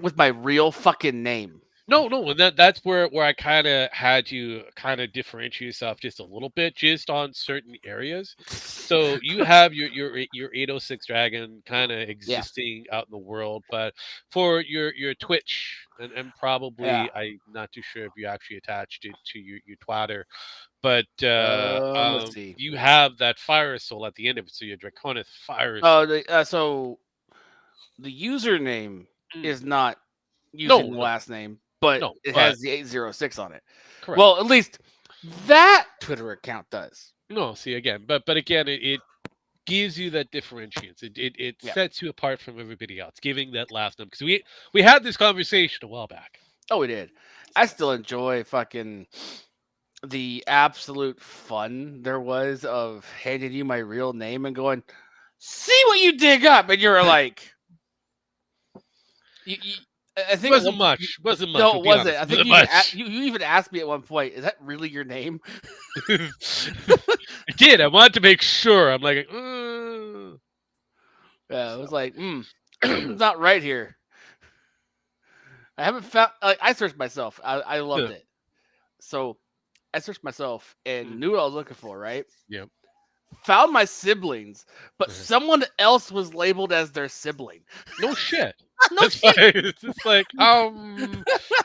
with my real fucking name. No, and that's where I kind of had you kind of differentiate yourself just a little bit, just on certain areas. So you have your 806 Dragon kind of Yeah. existing out in the world, but for your Twitch and probably I'm not too sure if you actually attached it to your Twitter, but Let's see. you have that Fire Soul at the end of it, so your Draconith Fire Oh, Soul. so the username Mm. is not using No, the no, last name, but no, it but has the 806 on it. correct. Well, at least that Twitter account does. No, see again, but again, it gives you that differentiates. It Yeah. sets you apart from everybody else, giving that last number. Because we had this conversation a while back. Oh, we did. I still enjoy fucking the absolute fun there was of handing you my real name and going, see what you dig up, and you're like, I think Wasn't much. Wasn't much. No, we'll it be wasn't. honest. I think Wasn't much. you even asked me at one point, "Is that really your name?" I did. I wanted to make sure. I'm like, Yeah, it was like, it's not right here. I haven't found. Like, I searched myself. I loved Yeah. it. So I searched myself and knew what I was looking for. Right. Yep. Found my siblings, but Mhm. someone else was labeled as their sibling. No shit. No That's shit. why it's just like, not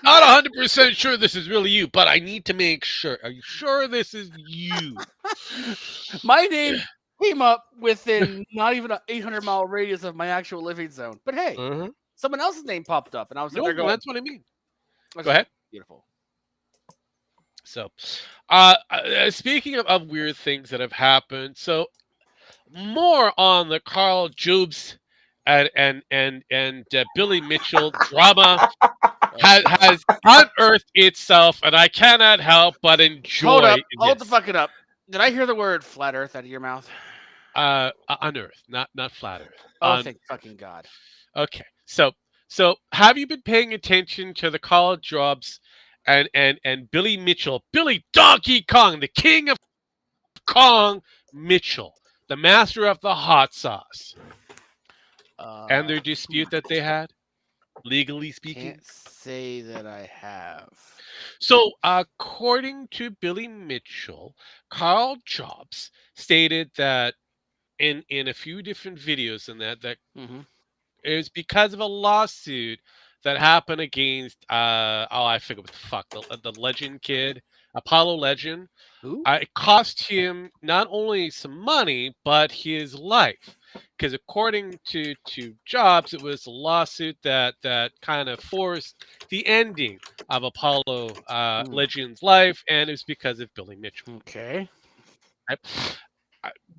100% sure this is really you, but I need to make sure. Are you sure this is you? My name came up within not even an 800-mile radius of my actual living zone. But hey, someone else's name popped up, and I was sitting No, there going, that's what I mean. "That's Go ahead. beautiful." So, speaking of weird things that have happened, so more on the Carl Jobs and Billy Mitchell drama has unearthed itself, and I cannot help but enjoy. Hold up. Hold the this. fucking up. Did I hear the word flat Earth out of your mouth? Unearthed, not flat Earth. Oh, thank fucking God. Okay, so have you been paying attention to the Carl Jobs and Billy Mitchell, Billy Donkey Kong, the king of Kong Mitchell, the master of the hot sauce, and their dispute that they had, legally speaking? Can't say that I have. So, according to Billy Mitchell, Carl Jobs stated that in a few different videos in that it was because of a lawsuit that happened against I forget what the fuck, the Legend kid, Apollo Legend. Who? It cost him not only some money but his life, because according to Jobs, it was a lawsuit that kind of forced the ending of Apollo Legend's life, and it was because of Billy Mitchell. Okay.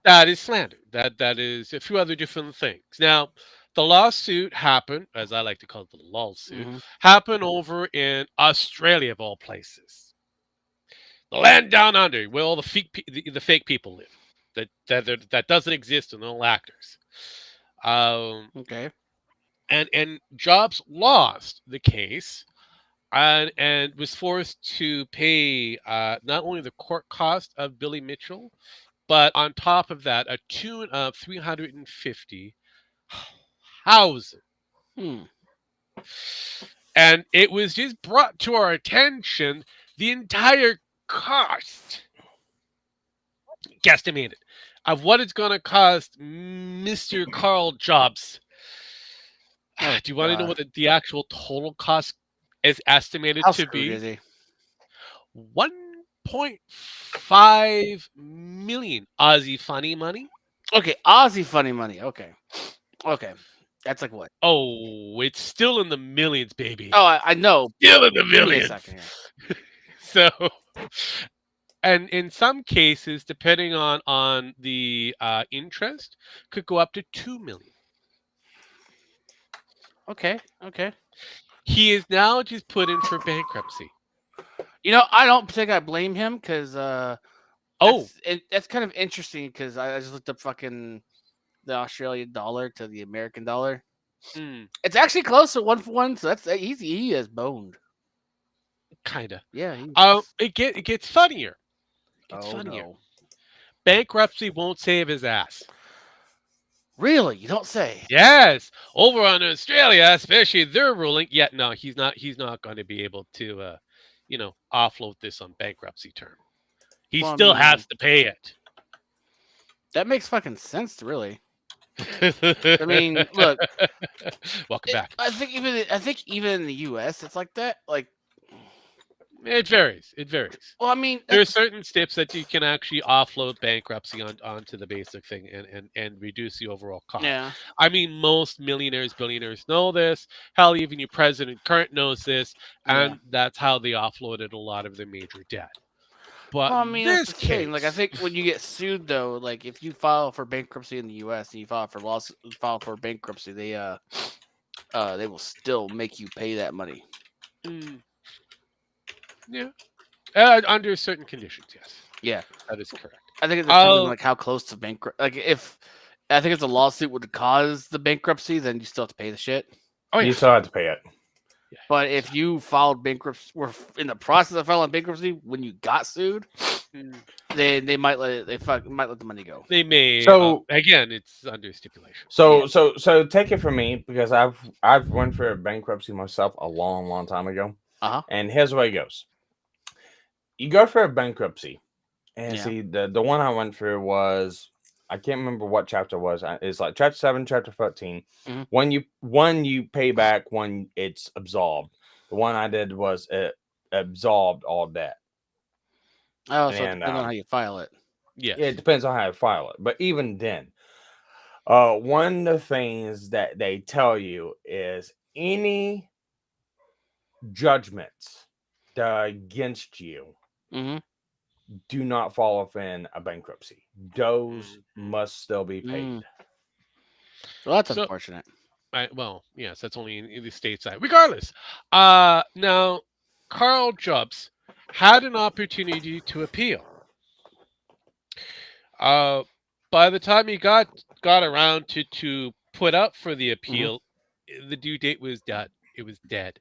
That is slander. That is a few other different things. Now, the lawsuit happened, as I like to call it, the lawsuit, happened over in Australia, of all places. The land down under, where all the fake people live, that doesn't exist in all actors. Okay. And Jobs lost the case, and was forced to pay not only the court cost of Billy Mitchell, but on top of that, a tune of $350,000. And it was just brought to our attention the entire cost, guesstimated, of what it's going to cost Mr. Carl Jobs. Do you want to know what the actual total cost is estimated to be? Is he? 1.5 million Aussie funny money. Okay, Aussie funny money. Okay. That's like what? Oh, it's still in the millions, baby. Oh, I know. Still in the Give me a millions. second here. So, and in some cases, depending on the interest, could go up to 2 million. Okay. He is now just put in for bankruptcy. I don't think I blame him because Oh, that's kind of interesting because I just looked up fucking the Australian dollar to the American dollar. mm, It's actually close to 1 for 1, so he has boned. kinda. Yeah. He, It gets funnier. It gets oh funnier. no. Bankruptcy won't save his ass. Really? You don't say. Yes, over on Australia, especially their ruling. Yet no, he's not. He's not going to be able to, offload this on bankruptcy term. He Well, I still mean, has to pay it. that makes fucking sense, really. I mean, look. Welcome back. I think even in the U.S. it's like that. Like, It varies. It varies. well, I mean, There are certain steps that you can actually offload bankruptcy onto the basic thing and reduce the overall cost. yeah. I mean, most millionaires, billionaires know this. Hell, even your president current knows this, and Yeah. that's how they offloaded a lot of their major debt. But Well, I mean, that's this the thing. Like, I case, think when you get sued, though, like if you file for bankruptcy in the U.S. and you file for bankruptcy, they will still make you pay that money. mm, yeah, under certain conditions, yes, Yeah, that is correct. I think it depends on Oh, like how close to bankrupt. Like, if I think if the lawsuit would cause the bankruptcy, then you still have to pay the shit. oh You yeah. still have to pay it. But if you filed bankruptcy, were in the process of filing bankruptcy when you got sued, Mm, then they might might let the money go. They may. So- Again, it's under stipulation. So take it from me because I've went for bankruptcy myself a long time ago. Uh-huh. And here's the way it goes. You go for a bankruptcy, and Yeah. see the one I went through was, I can't remember what chapter it was. It's like chapter 7, chapter 13. Mhm. One you pay back when it's absolved. The one I did was it absolved all debt. Oh, so it And, depends on how you file it. Yes. Yeah, it depends on how you file it. But even then, one of the things that they tell you is any judgments that are against you Mm-hmm. do not fall within a bankruptcy. Those Mhm. must still be paid. Mm. Well, that's So- unfortunate. Well, yes, that's only in the stateside. Regardless, now Carl Jobs had an opportunity to appeal. By the time he got around to put up for the appeal, the due date was done. It was dead.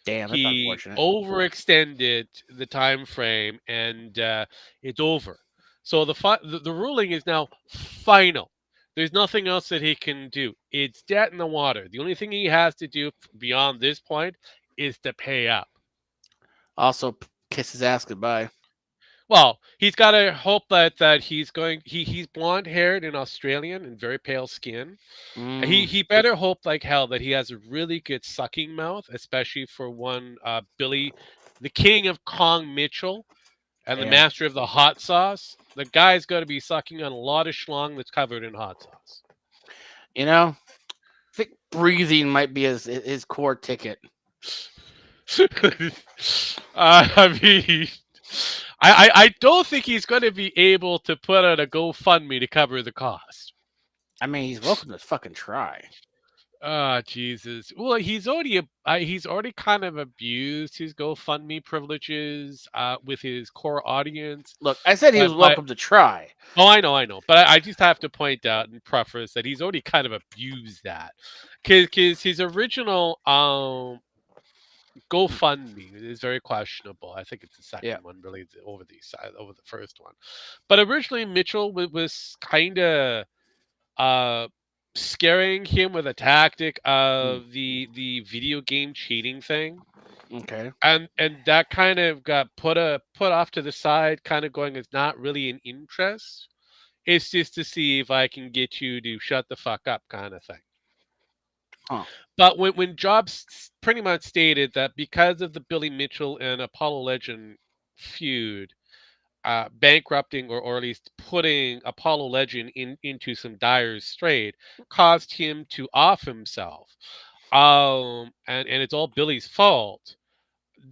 Damn, that's He unfortunate. overextended the time frame, and it's over. So the ruling is now final. There's nothing else that he can do. It's dead in the water. The only thing he has to do beyond this point is to pay up. Also, kiss his ass goodbye. Well, he's got to hope that he's going. He's blonde haired and Australian and very pale skin. Mm. He better hope like hell that he has a really good sucking mouth, especially for one Billy, the king of Kong Mitchell, and the Yeah. master of the hot sauce. The guy's got to be sucking on a lot of schlong that's covered in hot sauce. I think breathing might be his core ticket. I mean, I don't think he's going to be able to put out a GoFundMe to cover the cost. I mean, he's welcome to fucking try. Ah, Jesus. Well, he's already kind of abused his GoFundMe privileges with his core audience. Look, I said he was But- welcome to try. Oh, I know. But I just have to point out and preface that he's already kind of abused that. Because his original GoFundMe is very questionable. I think it's the second Yeah. one, really, over the first one. But originally, Mitchell was kind of scaring him with a tactic of the video game cheating thing. Okay. And that kind of got put off to the side, kind of going, it's not really an interest. It's just to see if I can get you to shut the fuck up, kind of thing. Huh. But when Jobs pretty much stated that because of the Billy Mitchell and Apollo Legend feud, bankrupting or at least putting Apollo Legend into some dire strait caused him to off himself, and it's all Billy's fault.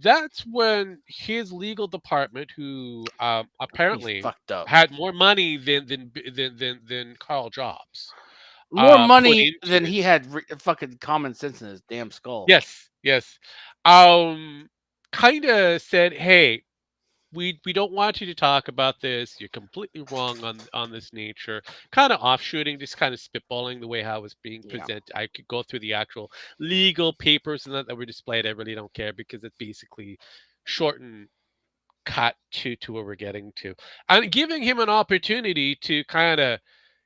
that's when his legal department, who He's apparently fucked up. had more money than Carl Jobs, More put money into than he it. had fucking common sense in his damn skull. Yes, yes. Kind of said, "Hey, we don't want you to talk about this. You're completely wrong on this nature." Kind of offshooting, just kind of spitballing the way how it was being Yeah. presented. I could go through the actual legal papers and that were displayed. I really don't care because it's basically short and cut to where we're getting to, and giving him an opportunity to kind of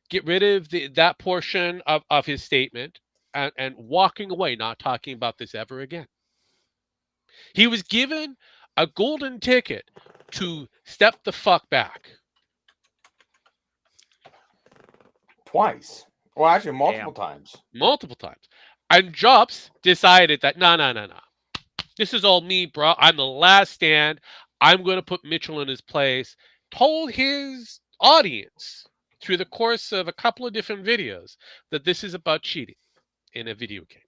get rid of that portion of his statement, and walking away, not talking about this ever again. He was given a golden ticket to step the fuck back. Twice. Well, actually, multiple times. Multiple times. And Jobs decided that, no. This is all me, bro. I'm the last stand. I'm going to put Mitchell in his place. Told his audience through the course of a couple of different videos that this is about cheating in a video game.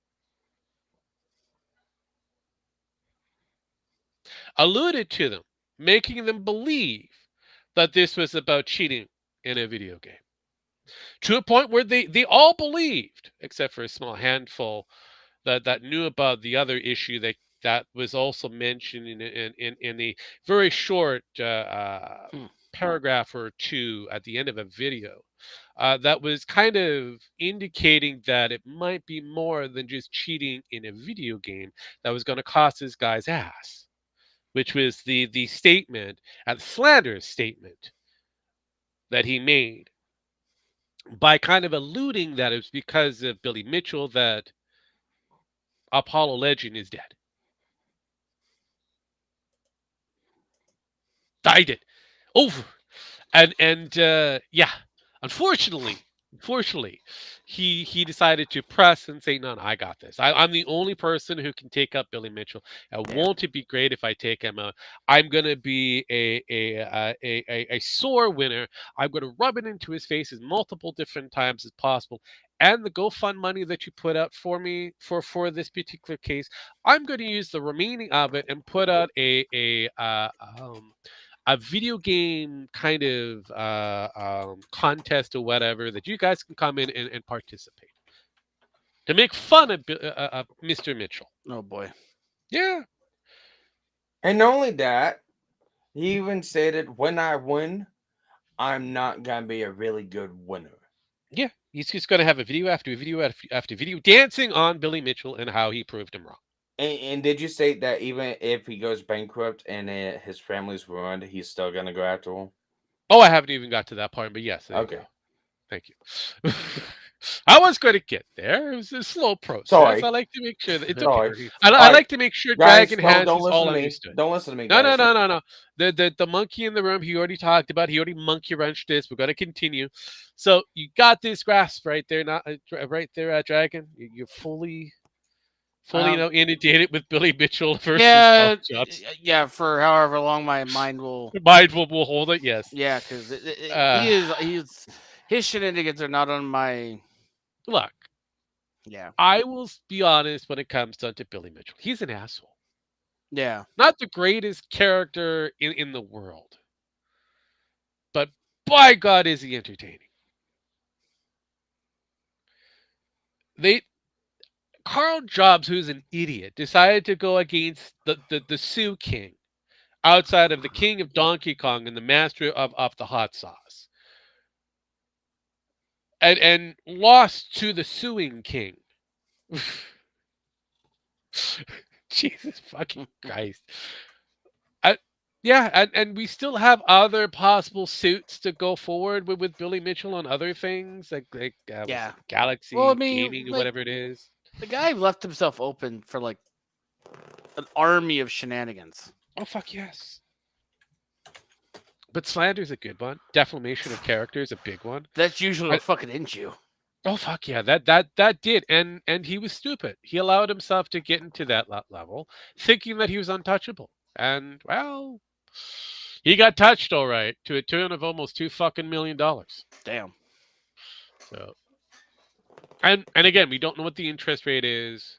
Alluded to them, making them believe that this was about cheating in a video game. To a point where they all believed, except for a small handful that knew about the other issue that was also mentioned in a very short paragraph or two at the end of a video. That was kind of indicating that it might be more than just cheating in a video game that was going to cost this guy's ass, which was the statement, and slanderous statement that he made by kind of alluding that it was because of Billy Mitchell that Apollo Legend is dead. Died it. Over. And yeah, unfortunately, he decided to press and say, no, I got this. I'm the only person who can take up Billy Mitchell. And won't it be great if I take him out? I'm gonna be a sore winner. I'm gonna rub it into his face as multiple different times as possible. And the GoFundMe that you put out for me for this particular case, I'm going to use the remaining of it and put out a video game kind of contest or whatever that you guys can come in and participate to make fun of Mr. Mitchell. Oh boy. Yeah. And not only that, he even stated, when I win, I'm not going to be a really good winner. Yeah. He's just going to have a video after video after video dancing on Billy Mitchell and how he proved him wrong. And did you state that even if he goes bankrupt and his family's ruined, he's still going to go after him? Oh, I haven't even got to that point, but yes. Okay. Thank you. I was going to get there. It was a slow process. Sorry. I like to make sure that it's Sorry. okay. I like to make sure Guys, Dragon no, Hands don't is listen all to me. understood. Don't listen to me, No, guys. no. The monkey in the room, he already talked about. He already monkey wrenched this. We're going to continue. So you got this grasp right there, not right there, Dragon. You're fully inundated with Billy Mitchell versus Yeah, Carl Jobs. yeah. For however long my mind will. Mind will hold it. Yes. Yeah, because his shenanigans are not on my. Look, Yeah. I will be honest when it comes down to Billy Mitchell. He's an asshole. Yeah. Not the greatest character in the world. But by God, is he entertaining. Carl Jobs, who's an idiot, decided to go against the Sioux King, outside of the King of Donkey Kong and the Master of the Hot Sauce. And lost to the Suing King. Jesus fucking Christ. Yeah, and we still have other possible suits to go forward with Billy Mitchell on other things like Yeah. Galaxy Well, I mean, Gaming or like, whatever it is. The guy left himself open for like an army of shenanigans. Oh fuck yes. But slander's a good one. Defamation of character is a big one. That's usually what fucking ends you. Oh fuck yeah, that did, and he was stupid. He allowed himself to get into that level, thinking that he was untouchable, and well, he got touched all right to a tune of almost $2 million. Damn. So, and again, we don't know what the interest rate is.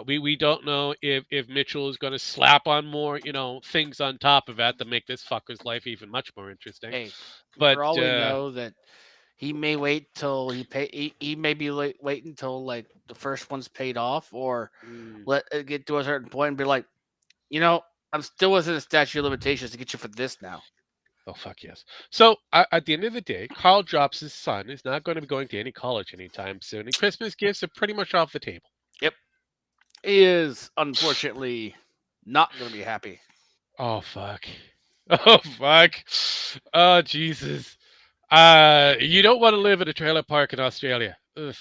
We don't know if Mitchell is going to slap on more, things on top of that to make this fucker's life even much more interesting. Hey, But for all we know, that he may wait till he may be wait until like the first one's paid off, or let it get to a certain point and be like, I'm still within the statute of limitations to get you for this now. oh fuck yes. So at the end of the day, Carl Drops' son is not going to be going to any college anytime soon, and Christmas gifts are pretty much off the table. Yep, he is unfortunately not going to be happy. Oh fuck. Oh fuck. Oh Jesus. You don't want to live in a trailer park in Australia. Ugh.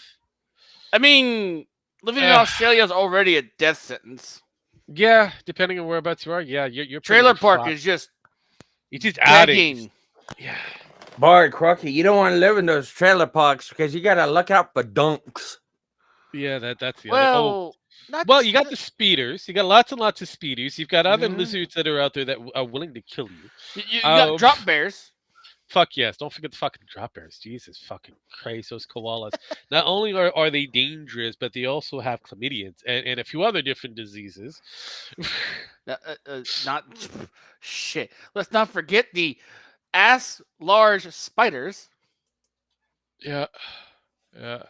I mean, living in Australia is already a death sentence. Yeah, depending on whereabouts you are. Yeah, you're Trailer pretty park fucked. is just It's just adding. begging. Yeah. Boy, Crocky, you don't want to live in those trailer parks because you got to look out for dunks. Yeah, that's the other. Oh, Well, you got the speeders. You got lots and lots of speeders. You've got other Mhm. lizards that are out there that are willing to kill you. you got drop bears. Fuck yes. Don't forget the fucking drop bears. Jesus fucking Christ, those koalas. Not only are they dangerous, but they also have chlamydians and a few other different diseases. Not shit. Let's not forget the ass large spiders. Yeah. Yeah.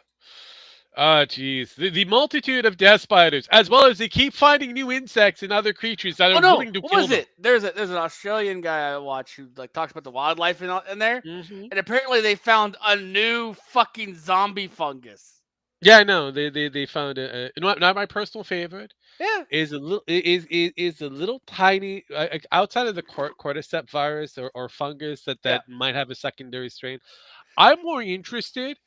Ah, jeez. The multitude of death spiders, as well as they keep finding new insects and other creatures that are willing to what kill was them. it? There's an Australian guy I watch who like talks about the wildlife in there, Mhm. and apparently they found a new fucking zombie fungus. Yeah, I know. They found not my personal favorite. Yeah, Is a little is a little tiny outside of the cordyceps virus or fungus that might have a secondary strain. I'm more interested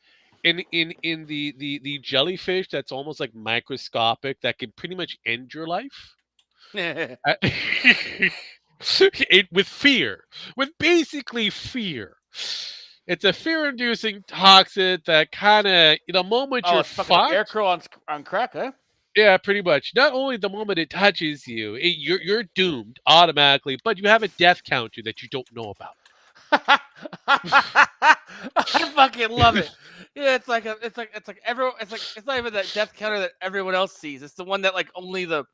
in the jellyfish that's almost like microscopic that can pretty much end your life. Uh, with fear, with basically fear. It's a fear-inducing toxin that kind of, the moment you're it's fucking fucked. Aircrow on crack, huh? Yeah, pretty much. Not only the moment it touches you, you're doomed automatically, but you have a death counter that you don't know about. I fucking love it. Yeah, it's like everyone. It's not even that death counter that everyone else sees. It's the one that like only the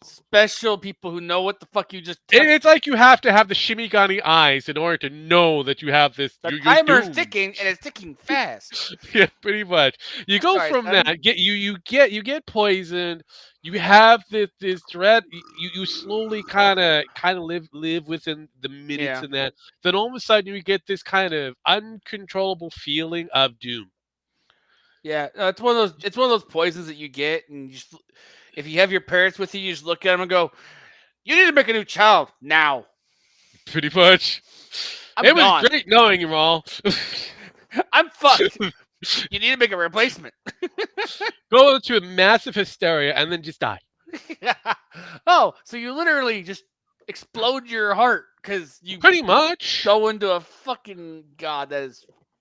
special people who know what the fuck you just. It's like you have to have the shimigami eyes in order to know that you have this. The you're timer's doomed. ticking, and it's ticking fast. Yeah, pretty much. You go Sorry, from son. that. You get poisoned. You have this dread. You slowly kind of live within the minutes Yeah. in that. Then all of a sudden you get this kind of uncontrollable feeling of doom. Yeah, it's one of those poisons that you get, and you just, if you have your parents with you, you just look at them and go, "You need to make a new child now." Pretty much. I'm It gone. was great knowing you all. I'm fucked. You need to make a replacement. Go into a massive hysteria and then just die. Oh, so you literally just explode your heart because you Pretty much. go into a fucking god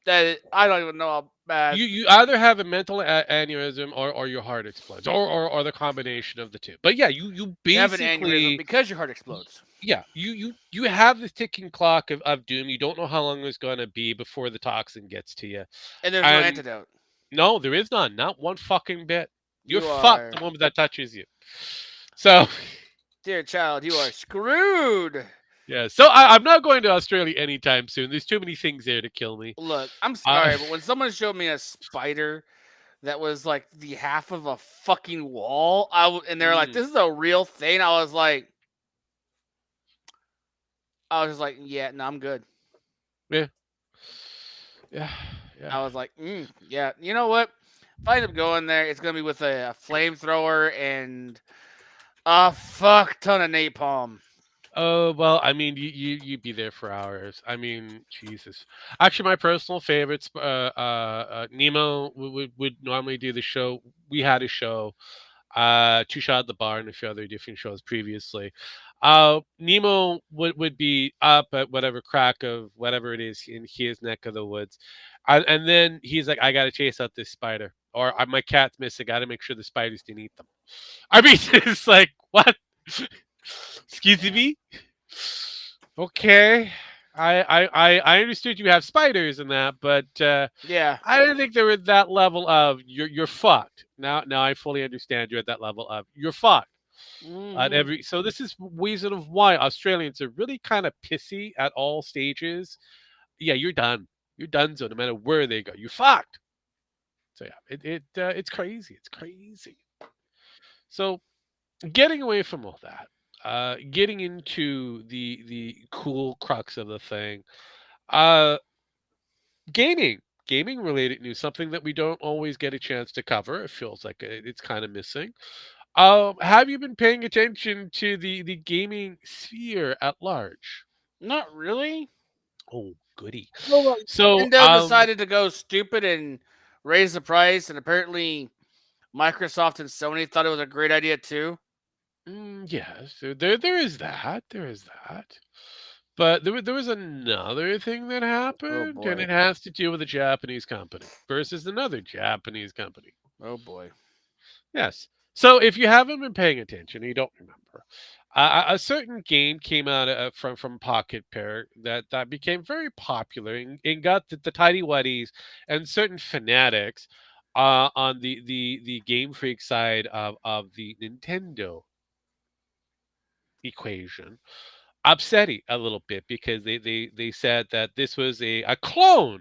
I don't even know how bad. You either have a mental aneurysm or your heart explodes, or the combination of the two. But yeah, you You have an aneurysm basically because your heart explodes. yeah you have this ticking clock of doom. You don't know how long it's going to be before the toxin gets to you. And there's no antidote. No, there is none. Not one fucking bit. You're You fucked are- the moment that touches you. So Dear child, you are screwed. yeah, so I'm not going to Australia anytime soon. There's too many things there to kill me. Look, I'm sorry, but when someone showed me a spider that was like the half of a fucking wall, and they're like, "This is a real thing," I was just like, "Yeah, no, I'm good." Yeah. I was like, "Yeah, you know what? If I end up going there, it's gonna be with a flamethrower and a fuck ton of napalm." Oh well, I mean, you'd be there for hours. I mean, Jesus. Actually, my personal favorites, Nemo would normally do the show. We had a show, Two Shot at the Bar, and a few other different shows previously. Nemo would be up at whatever crack of whatever it is in his neck of the woods, and then he's like, "I gotta chase out this spider, or my cat's missing. Got to make sure the spiders didn't eat them." I mean, it's like what? Excuse me. Okay. I understood you have spiders and that, but Yeah. I didn't think they were at that level of you're fucked. Now I fully understand you're at that level of you're fucked. At Hmm. every so this is reason of why Australians are really kind of pissy at all stages. Yeah, you're done. You're done. So no matter where they go, you're fucked. So yeah, it's crazy. It's crazy. So getting away from all that, getting into the cool crux of the thing, uh, gaming. Gaming related news, something that we don't always get a chance to cover. It feels like it's kind of missing. Have you been paying attention to the gaming sphere at large? Not really. Oh, goody. Well, like, So, Nintendo decided to go stupid and raise the price, and apparently Microsoft and Sony thought it was a great idea too. yes, there is that. There is that. But there was another thing that Oh happened, and boy. it has to do with a Japanese company versus another Japanese company. Oh boy. Yes. So if you haven't been paying attention, you don't remember. A certain game came out from Pocket Pair that became very popular and got the tidy whities and certain fanatics on the Game Freak side of the Nintendo equation upsetting a little bit because they said that this was a clone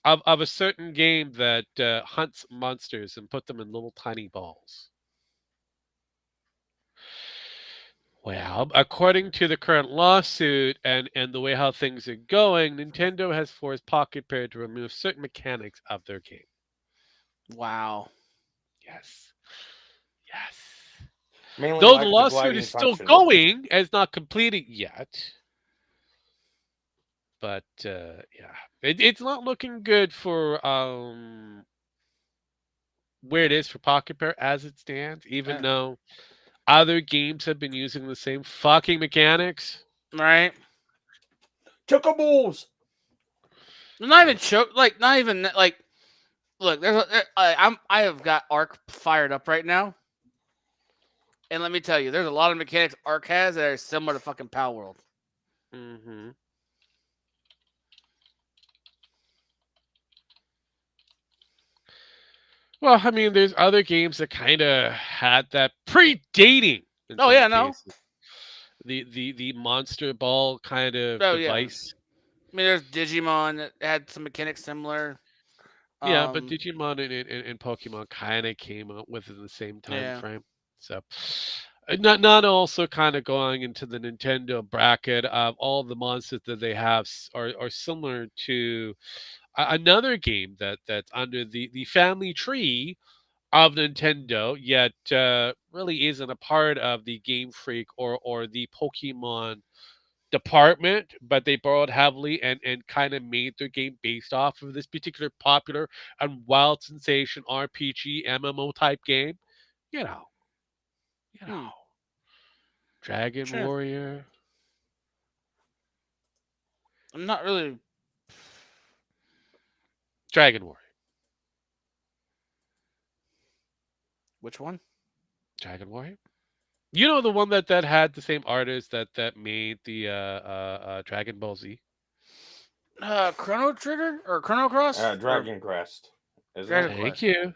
of a certain game that hunts monsters and put them in little tiny balls. Well, according to the current lawsuit and the way how things are going, Nintendo has forced Pocket Pair to remove certain mechanics of their game. Wow. Yes. Yes. Mainly Though the like the lawsuit gliding is still function. going, it's not completed yet. But yeah, it's not looking good for where it is for Pocket Pair as it stands, even Uh, though other games have been using the same fucking mechanics. right. Chocoballs! Not even choke. Like not even like. Look, I have got Arc fired up right now, and let me tell you, there's a lot of mechanics Arc has that are similar to fucking Pal World. Hmm. Well, I mean, there's other games that kind of had that predating in Oh some yeah, no. cases. The monster ball kind of Oh yeah. device. I mean, there's Digimon that had some mechanics similar. Yeah, but Um, Digimon and Pokemon kind of came out within the same time yeah. frame. So, not also kind of going into the Nintendo bracket of all the monsters that they have are similar to another game that's under the family tree of Nintendo, yet really isn't a part of the Game Freak or the Pokemon department, but they borrowed heavily and kind of made their game based off of this particular popular and wild sensation RPG MMO type game. You know, you Hmm. know, Dragon Sure. Warrior. I'm not really. Dragon Warrior. Which one? Dragon Warrior. You know the one that had the same artist that made the Dragon Ball Z. Chrono Trigger or Chrono Cross or Dragon Crest. Isn't Dragon it? Thank Quest? you.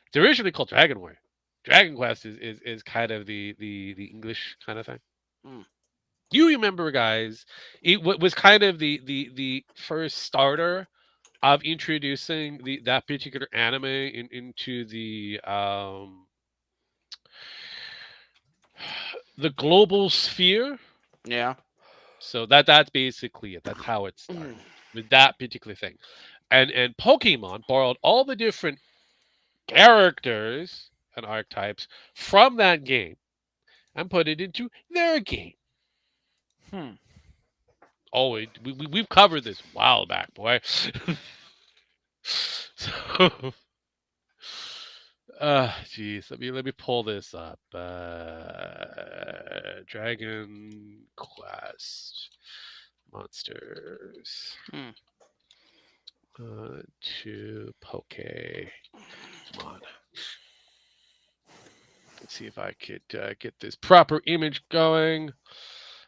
It's originally called Dragon Warrior. Dragon Quest is kind of the English kind of thing. Hmm. You remember, guys? It was kind of the first starter of introducing that particular anime into the global sphere. Yeah. So that's basically it. That's how it Hmm. started with that particular thing. And Pokemon borrowed all the different characters and archetypes from that game and put it into their game. Hmm. Oh, we've covered this a while back, boy. So, jeez, let me pull this up. Dragon Quest monsters Hmm. to Pokemon. Let's see if I could get this proper image going.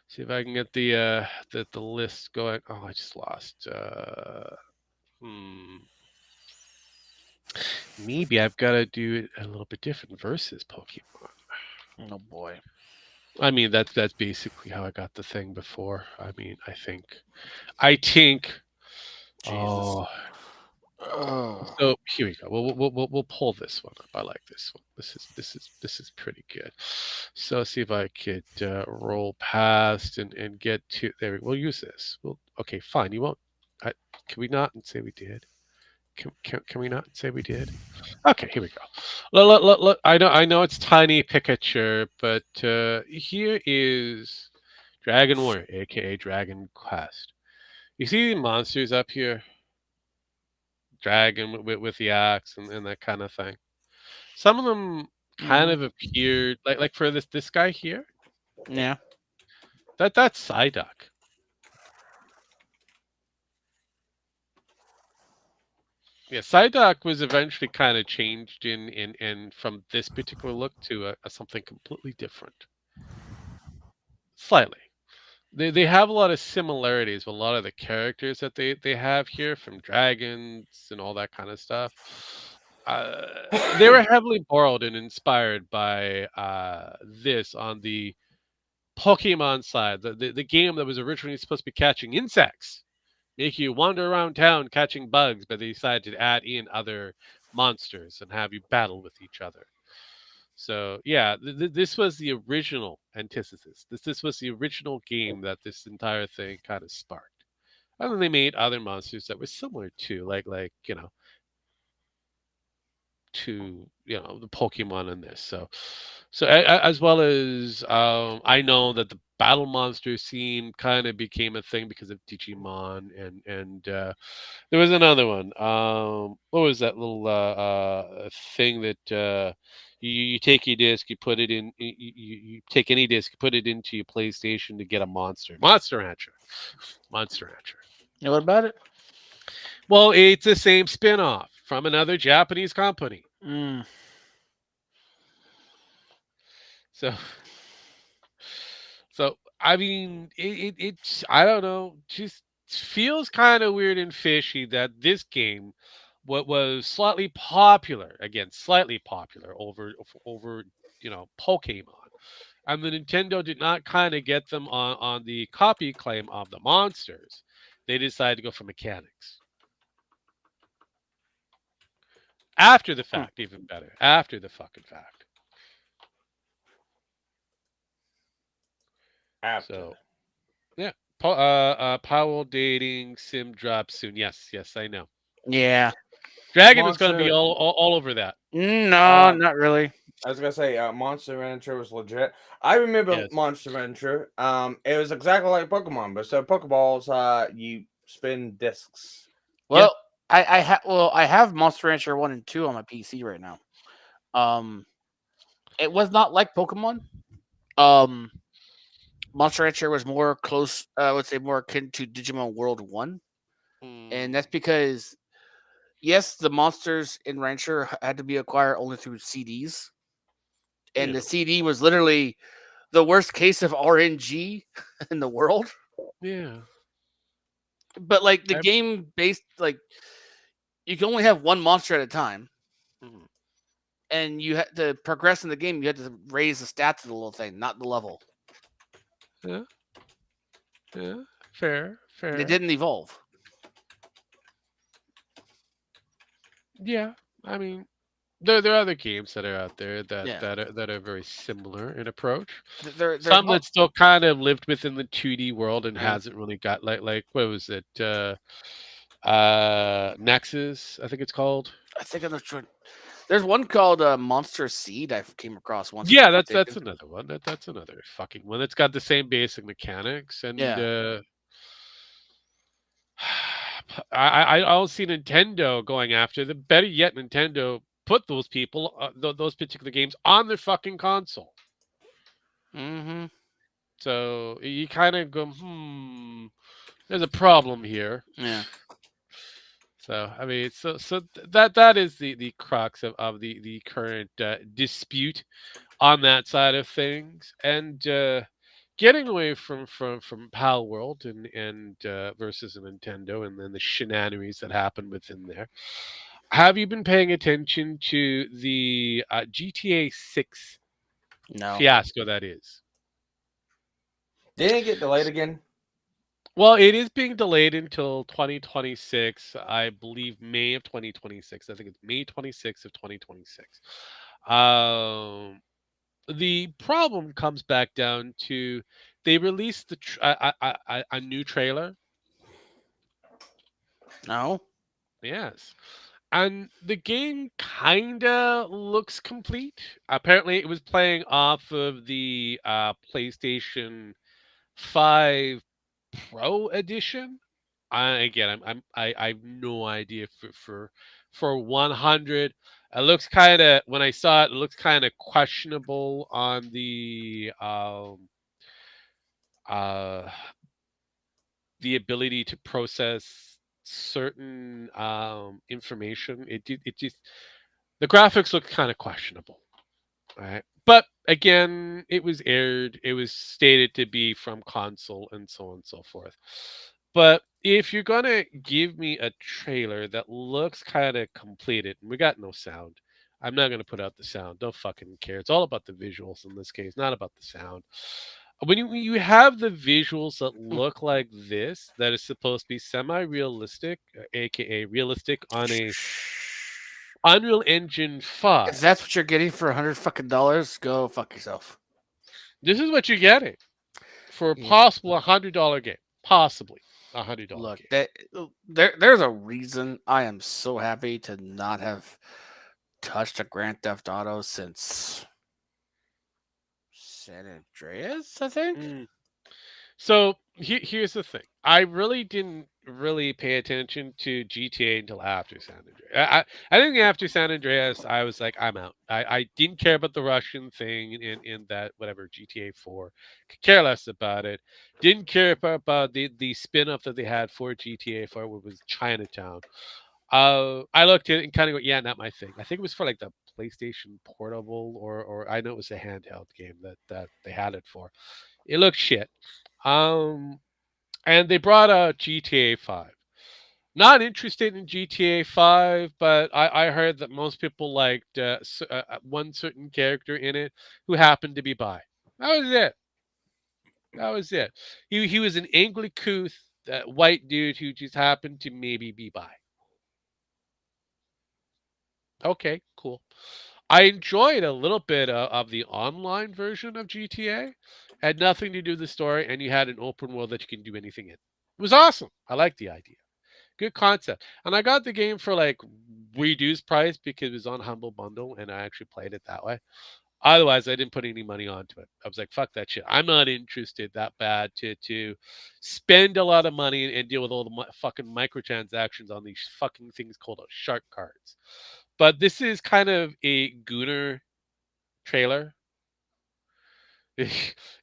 See if I can get the list going. Oh, I just lost. Hmm. Maybe I've got to do it a little bit different versus Pokemon. Oh boy. I mean, that's basically how I got the thing before. I think. Jesus. Oh, Oh. so here we go. We'll pull this one up. I like this one. This is pretty good. So see if I could roll past and get to there. We'll use this. Okay, fine. You won't. I, can we not and say we did? Can we not say we did? Okay, here we go. Look, I know it's tiny picture, but here is Dragon Warrior, aka Dragon Quest. You see the monsters up here? Dragon with the axe and that kind of thing. Some of them kind Mhm. of appeared like for this guy here. Yeah. That's Psyduck. Yeah, Psyduck was eventually kind of changed in from this particular look to a something completely different. Slightly. They have a lot of similarities with a lot of the characters that they have here from dragons and all that kind of stuff. They were heavily borrowed and inspired by this on the Pokemon side, the game that was originally supposed to be catching insects, make you wander around town catching bugs, but they decided to add in other monsters and have you battle with each other. So yeah, this was the original antithesis. This was the original game that this entire thing kind of sparked. And then they made other monsters that were similar to like the Pokemon in this. So as well as I know that the battle monster scene kind of became a thing because of Digimon and there was another one. What was that little thing that you take your disc, you put it in, you take any disc, you put it into your PlayStation to get a monster. Monster Rancher. Monster Rancher. Yeah, what about it? Well, it's the same spin-off from another Japanese company. Mm. So so I mean it's I don't know, just feels kind of weird and fishy that this game what was slightly popular, again slightly popular over Pokemon, and the Nintendo did not kind of get them on the copy claim of the monsters. They decided to go for mechanics after the Hmm. fact. Even better, after the fucking fact. After. So yeah, Powell dating sim drop soon. Yes, I know. Yeah. Dragon was going to be Monster. all over that. No, Um, not really. I was gonna say Monster Rancher was legit. I remember Yes. Monster Rancher. It was exactly like Pokemon, but so Pokeballs, you spin discs. Well, I have Monster Rancher 1 and 2 on my PC right now. It was not like Pokemon. Um, Monster Rancher was more close. I would say more akin to Digimon World 1, and that's because yes, the monsters in Rancher had to be acquired only through CDs, and Yeah. the CD was literally the worst case of RNG in the world. Yeah. But like the I- game based, like you can only have one monster at a time, mhm. and you had to progress in the game. You had to raise the stats of the little thing, not the level. Yeah. Yeah. Fair. And it Fair. didn't evolve. Yeah. I mean, there are other games that are out there that Yeah, that are very similar in approach. they're Some not. that still kind of lived within the 2D world and Yeah. hasn't really got like what was it? Nexus, I think it's called. I think I'm not sure. There's one called Monster Seed I came across once. Yeah, that's another one. That's another fucking one. It's got the same basic mechanics and Yeah. I don't see Nintendo going after them. Better yet, Nintendo put those people, those particular games on their fucking console. Mm-hmm. So you kind of go, there's a problem here. Yeah. So I mean, that is the crux of the current dispute on that side of things, and getting away from Pal World and versus a Nintendo and then the shenanigans that happen within there. Have you been paying attention to the GTA 6 No. fiasco that is? Didn't it get delayed again? Well, it is being delayed until 2026, I believe May of 2026. I think it's May 26th of 2026. Um, the problem comes back down to they released a new trailer. No. Yes. And the game kinda looks complete. Apparently, it was playing off of the PlayStation 5 Pro edition. Again, I have no idea for 100. It looks kind of when I saw it, it looks kind of questionable on uh the ability to process certain information. It just the graphics look kind of questionable. Right. But again, it was aired, it was stated to be from console and so on and so forth. But if you're gonna give me a trailer that looks kind of completed, and we got no sound, I'm not gonna put out the sound. Don't fucking care. It's all about the visuals in this case, not about the sound. When you have the visuals that look like this, that is supposed to be semi-realistic, aka realistic on a Unreal Engine 5. If that's what you're getting for $100 fucking, go fuck yourself. This is what you're getting for a Yeah. possible $100 game. Possibly $100 Look, game. there's a reason I am so happy to not have touched a Grand Theft Auto since San Andreas, I think. Mm. So here's the thing. I really didn't really pay attention to GTA until after San Andreas. I think after San Andreas, I was like, I'm out. I didn't care about the Russian thing in that whatever GTA 4. Could care less about it. Didn't care about the spin-off that they had for GTA 4, which was Chinatown. I looked at it and kind of go, yeah, not my thing. I think it was for like the PlayStation Portable or I know it was a handheld game that they had it for. It looked shit. Um, and they brought out GTA 5. Not interested in GTA 5, but I heard that most people liked one certain character in it who happened to be bi. That was it. That was it. He was an angry couth white dude who just happened to maybe be bi. Okay, cool. I enjoyed a little bit of the online version of GTA. Had nothing to do with the story, and you had an open world that you can do anything in. It was awesome. I liked the idea. Good concept. And I got the game for like reduced price because it was on Humble Bundle, and I actually played it that way. Otherwise, I didn't put any money onto it. I was like, "Fuck that shit. I'm not interested that bad to spend a lot of money and deal with all the fucking microtransactions on these fucking things called shark cards." But this is kind of a Gooner trailer.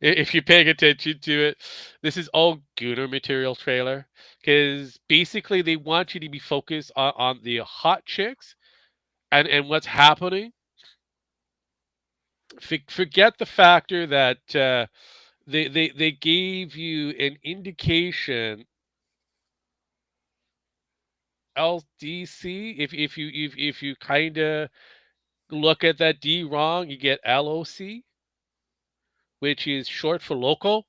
If you're paying attention to it, this is all Gooner material trailer because basically they want you to be focused on the hot chicks and what's happening. Forget the factor that they gave you an indication LDC. If you kind of look at that D wrong, you get LOC, which is short for local.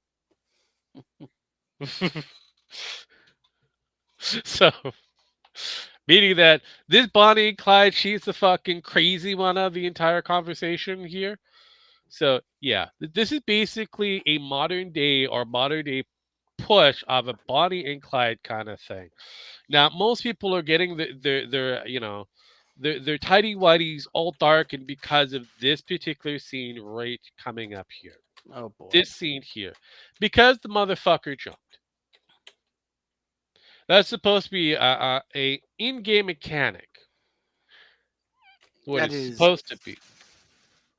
So, meaning that this Bonnie and Clyde, she's the fucking crazy one of the entire conversation here. So, yeah, this is basically a modern day push of a Bonnie and Clyde kind of thing. Now, most people are getting their tidy whities all dark, and because of this particular scene right coming up here, Oh boy. this scene here, because the motherfucker jumped. That's supposed to be a in-game mechanic. What That it's is supposed to be.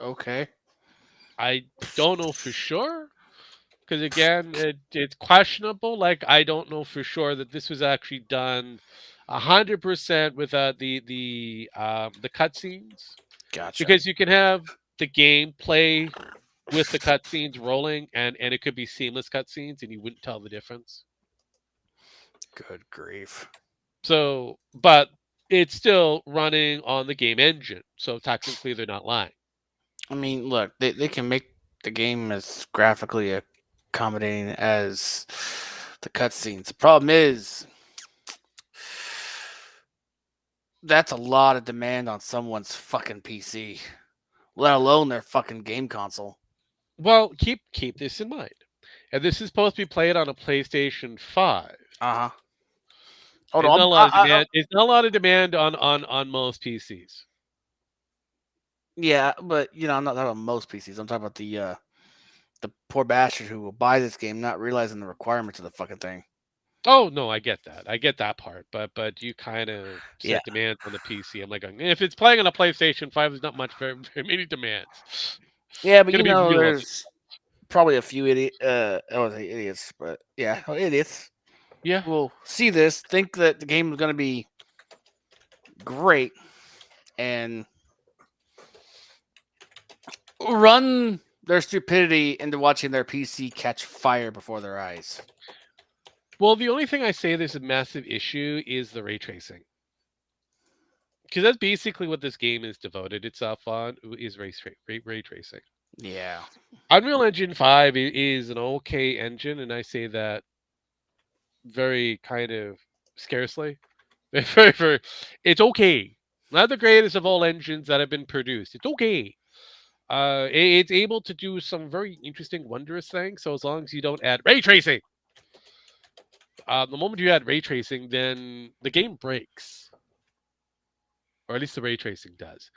okay. I don't know for sure because again, it's questionable. Like I don't know for sure that this was actually done 100% without the cutscenes Gotcha. because you can have the gameplay with the cutscenes rolling, and it could be seamless cutscenes, and you wouldn't tell the difference. Good grief. So, but it's still running on the game engine, so technically they're not lying. I mean, look, they can make the game as graphically accommodating as the cutscenes. The problem is that's a lot of demand on someone's fucking PC, let alone their fucking game console. Well, keep this in mind. And this is supposed to be played on a PlayStation 5. Uh huh. Hold It's not a on. lot of demand. It's not a lot of demand on most PCs. Yeah, but I'm not talking about most PCs. I'm talking about the poor bastard who will buy this game not realizing the requirements of the fucking thing. Oh no, I get that. I get that part. But you kind of Yeah. set demands on the PC. I'm like, if it's playing on a PlayStation 5, there's not much very many demands. Yeah, but It's gonna be real. there's probably a few I don't say idiots, but yeah, idiots Yeah. will see this, think that the game is going to be great, and run their stupidity into watching their PC catch fire before their eyes. Well, the only thing I say there's a massive issue is the ray tracing. Because that's basically what this game is devoted itself on is ray tracing. Yeah. Unreal Engine 5 is an okay engine, and I say that very kind of scarcely. It's okay. Not the greatest of all engines that have been produced. It's okay. It's able to do some very interesting, wondrous things. So as long as you don't add ray tracing, the moment you add ray tracing, then the game breaks, or at least the ray tracing does.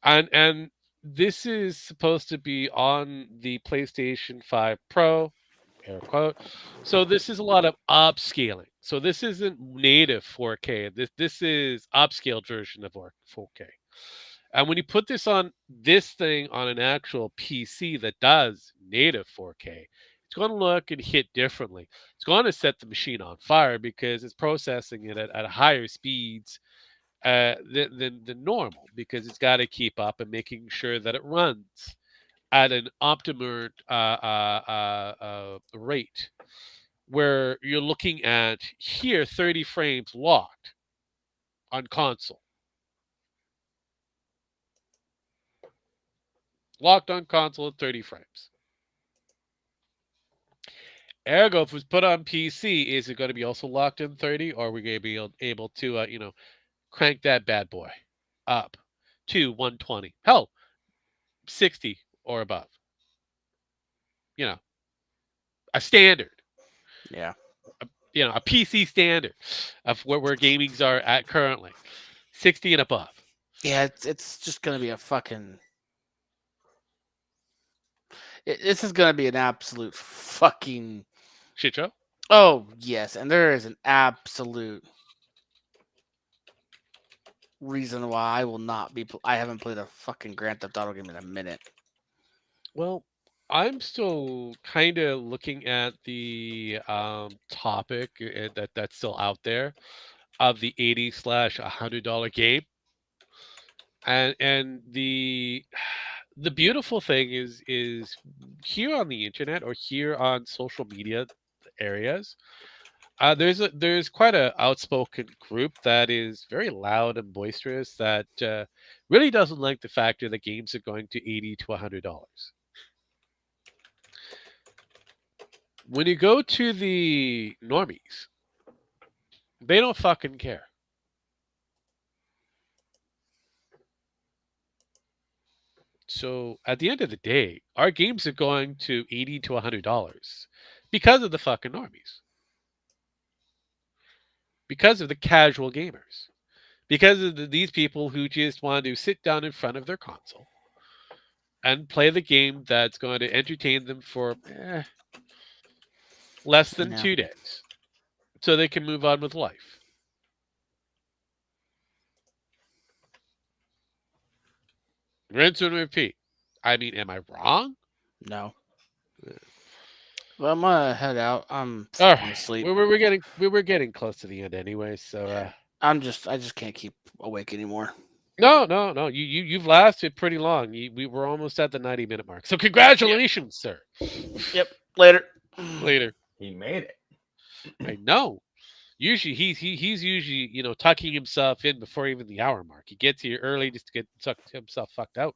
And this is supposed to be on the PlayStation 5 Pro, air quote. So this is a lot of upscaling. So this isn't native 4K. This is upscaled version of 4K. And when you put this thing on an actual PC that does native 4K, it's going to look and hit differently. It's going to set the machine on fire because it's processing it at higher speeds than normal, because it's got to keep up and making sure that it runs at an optimum rate, where you're looking at here 30 frames locked on console. Locked on console at 30 frames. Ergo, if it was put on PC, is it going to be also locked in 30, or are we going to be able to, crank that bad boy up to 120? Hell, 60 or above. A standard. Yeah. A PC standard of where gamings are at currently. 60 and above. Yeah, it's just going to be a fucking... This is going to be an absolute fucking... Shit show? Oh, yes. And there is an absolute reason why I will not be... I haven't played a fucking Grand Theft Auto game in a minute. Well, I'm still kind of looking at the topic that's still out there of the $80/$100 game, and the beautiful thing is here on the internet or here on social media areas. There's quite a outspoken group that is very loud and boisterous that really doesn't like the factor that games are going to $80 to $100. When you go to the normies, they don't fucking care. So at the end of the day, our games are going to $80 to $100 because of the fucking normies, because of the casual gamers, because of these people who just want to sit down in front of their console and play the game that's going to entertain them for less than 2 days, so they can move on with life. Rinse and repeat. I mean, am I wrong? No. Well, I'm gonna head out. I'm All falling right, asleep. we're getting close to the end anyway, so I just can't keep awake anymore. No. You've lasted pretty long. We were almost at the 90-minute mark. So congratulations, sir. Yep. Later. Later. He made it. I know. Usually he's usually tucking himself in before even the hour mark. He gets here early just to get himself fucked out.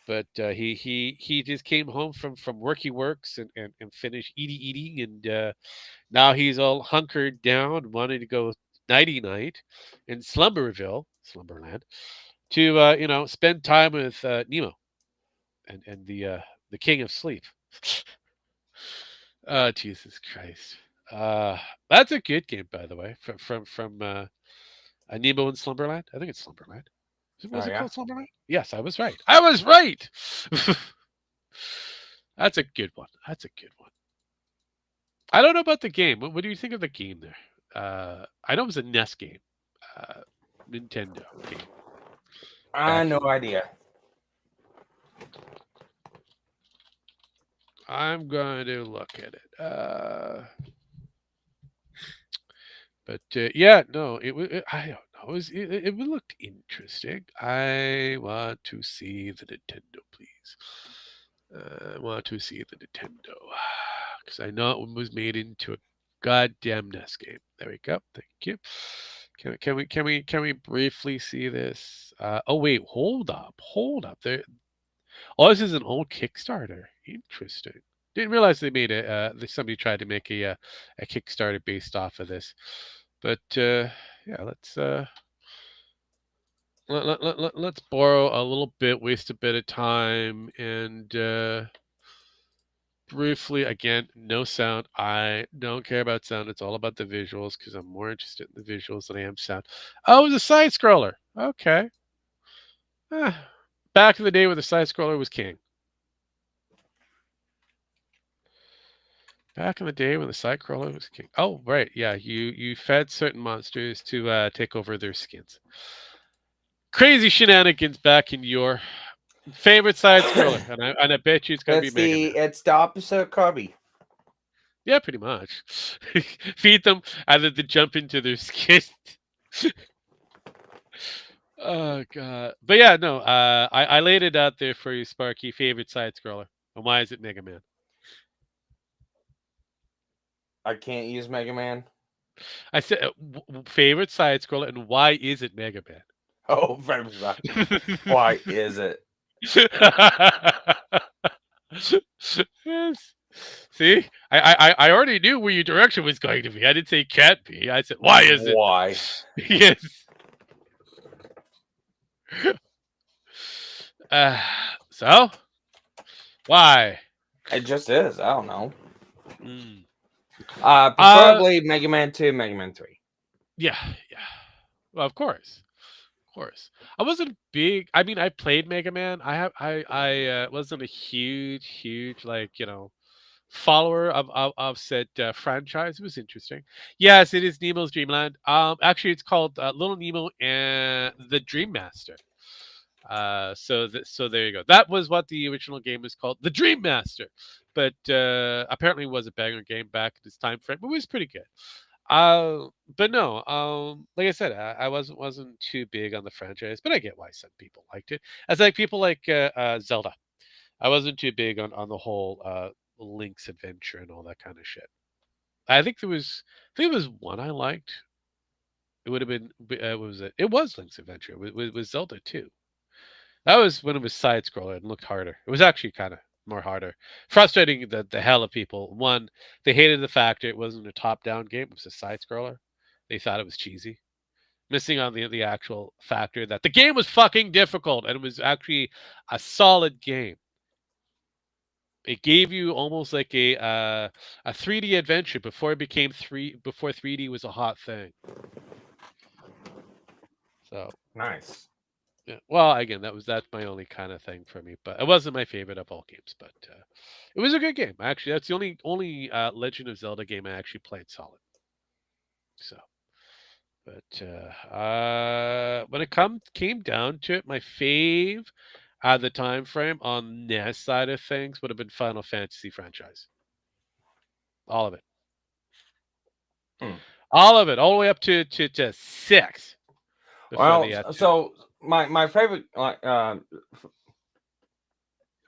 But he just came home from work. He works and finished eating, and now he's all hunkered down, wanting to go nighty night in Slumberland, to spend time with Nemo and the king of sleep. Oh, Jesus Christ. That's a good game, by the way, from Nemo in Slumberland. I think it's Slumberland. Was Oh, it yeah? called Slumberland? Yes, I was right. I was right. That's a good one. That's a good one. I don't know about the game. What do you think of the game there? I know it was a NES game, Nintendo game. No idea. I'm going to look at it. But yeah, no, I don't know. It looked interesting. I want to see the Nintendo, please. I want to see the Nintendo because I know it was made into a goddamn NES game. There we go. Thank you. Can we briefly see this? Oh wait, hold up. There. Oh, this is an old Kickstarter. Interesting. Didn't realize they made it. Somebody tried to make a Kickstarter based off of this, but yeah, let's borrow a little bit, waste a bit of time, and briefly again, no sound. I don't care about sound. It's all about the visuals because I'm more interested in the visuals than I am sound. Oh, it was a side scroller. Okay. Back in the day where the side scroller was king. Back in the day when the side scroller was king. Oh, right. Yeah, you fed certain monsters to take over their skins. Crazy shenanigans back in your favorite side scroller, and I bet you it's gonna be Mega Man. It's the opposite of Kirby. Yeah, pretty much. Feed them and then they jump into their skin. Oh god. But yeah, no, I laid it out there for you, Sparky. Favorite side scroller. And why is it Mega Man? I can't use Mega Man. I said favorite side scroller, and why is it Mega Man? Oh, very much. Why is it? Yes. See, I already knew where your direction was going to be. I didn't say can't be. I said why is it? Why? Yes. So why? It just is. I don't know. Mm. Preferably Mega Man 2, Mega Man 3. Yeah. Well, of course. I wasn't big. I mean, I played Mega Man. I wasn't a huge follower of said franchise. It was interesting. Yes, it is Nemo's Dreamland. Actually, it's called Little Nemo and the Dream Master. So there you go. That was what the original game was called, the Dream Master. But apparently, it was a banger game back in this time frame. It was pretty good. But no, like I said, I wasn't too big on the franchise, but I get why some people liked it. As like people like Zelda. I wasn't too big on the whole Link's Adventure and all that kind of shit. I think there was one I liked. It would have been what was it? It was Link's Adventure with Zelda too. That was when it was side scroller and looked harder. It was actually kind of more harder. Frustrating the hell of people. One, they hated the fact it wasn't a top down game, it was a side scroller. They thought it was cheesy. Missing on the actual factor that the game was fucking difficult and it was actually a solid game. It gave you almost like a 3D adventure before it became before 3D was a hot thing. So Nice. yeah. Well, again, that's my only kind of thing for me, but it wasn't my favorite of all games. But it was a good game. Actually, that's the only Legend of Zelda game I actually played solid. So, but when it came down to it, my fave at the time frame on NES side of things would have been Final Fantasy franchise. All of it. Hmm. All of it, all the way up to 6. Before Well, they had to- so my favorite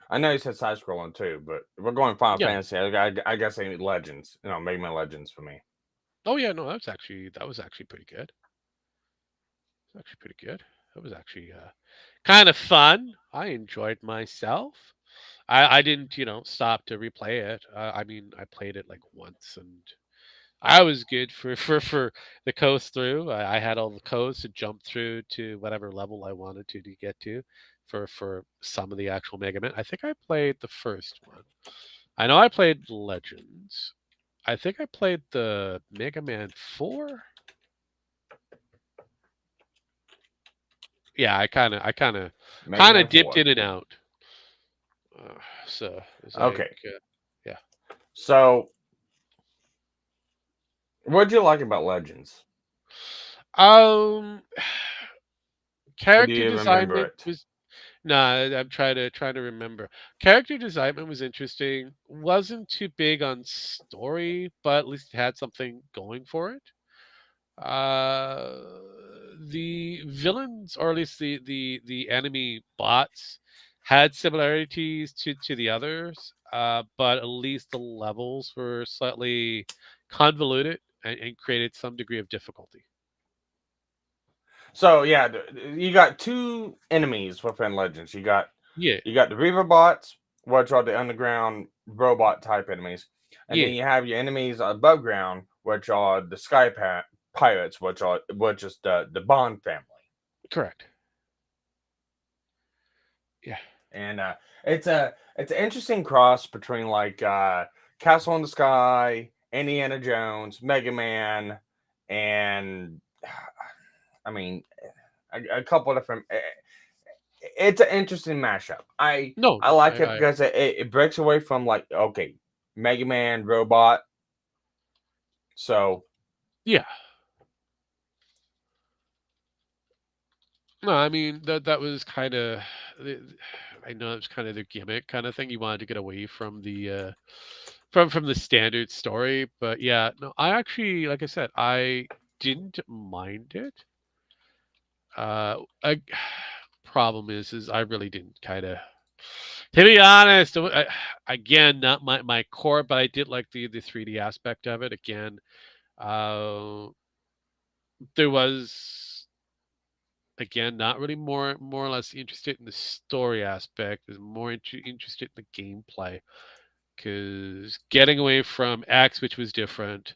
I know you said side scrolling too, but if we're going Final Yeah. Fantasy. I guess I need Legends. Mega Man Legends for me. Oh yeah, no, that was actually pretty good. It's actually pretty good. That was actually kind of fun. I enjoyed myself. I didn't, stop to replay it. I mean, I played it like once, and I was good for the coast through. I had all the codes to jump through to whatever level I wanted to get to for some of the actual Mega Man. I think I played the first one. I know I played Legends. I think I played the Mega Man 4. Yeah, Mega kind Man of dipped 4. in and out. So it's like, Okay. yeah. So, what'd you like about Legends? Um, Or do character you remember design it? was nah. I'm trying to remember. Character design was interesting. Wasn't too big on story, but at least it had something going for it. Uh, the villains, or at least the enemy bots, had similarities to the others, but at least the levels were slightly convoluted and created some degree of difficulty. So yeah, you got two enemies within Legends. Yeah, you got the Reaver bots, which are the underground robot type enemies, and then yeah, you have your enemies above ground, which are the Sky Pirates, which is the Bond family. correct. Yeah, And it's an interesting cross between like Castle in the Sky, Indiana Jones, Mega Man, and I mean a couple of different. It's an interesting mashup. no, I no, like it I because it breaks away from like okay, Mega Man robot. So yeah. No, I mean that was kind of. I know it was kind of the gimmick kind of thing. You wanted to get away from the from the standard story, but yeah, no, I actually, like I said, I didn't mind it. I, problem is I really didn't kind of. To be honest, again, not my core, but I did like the 3D aspect of it. Again, uh, there was again not really more or less interested in the story aspect. Is more interested in the gameplay because getting away from X, which was different,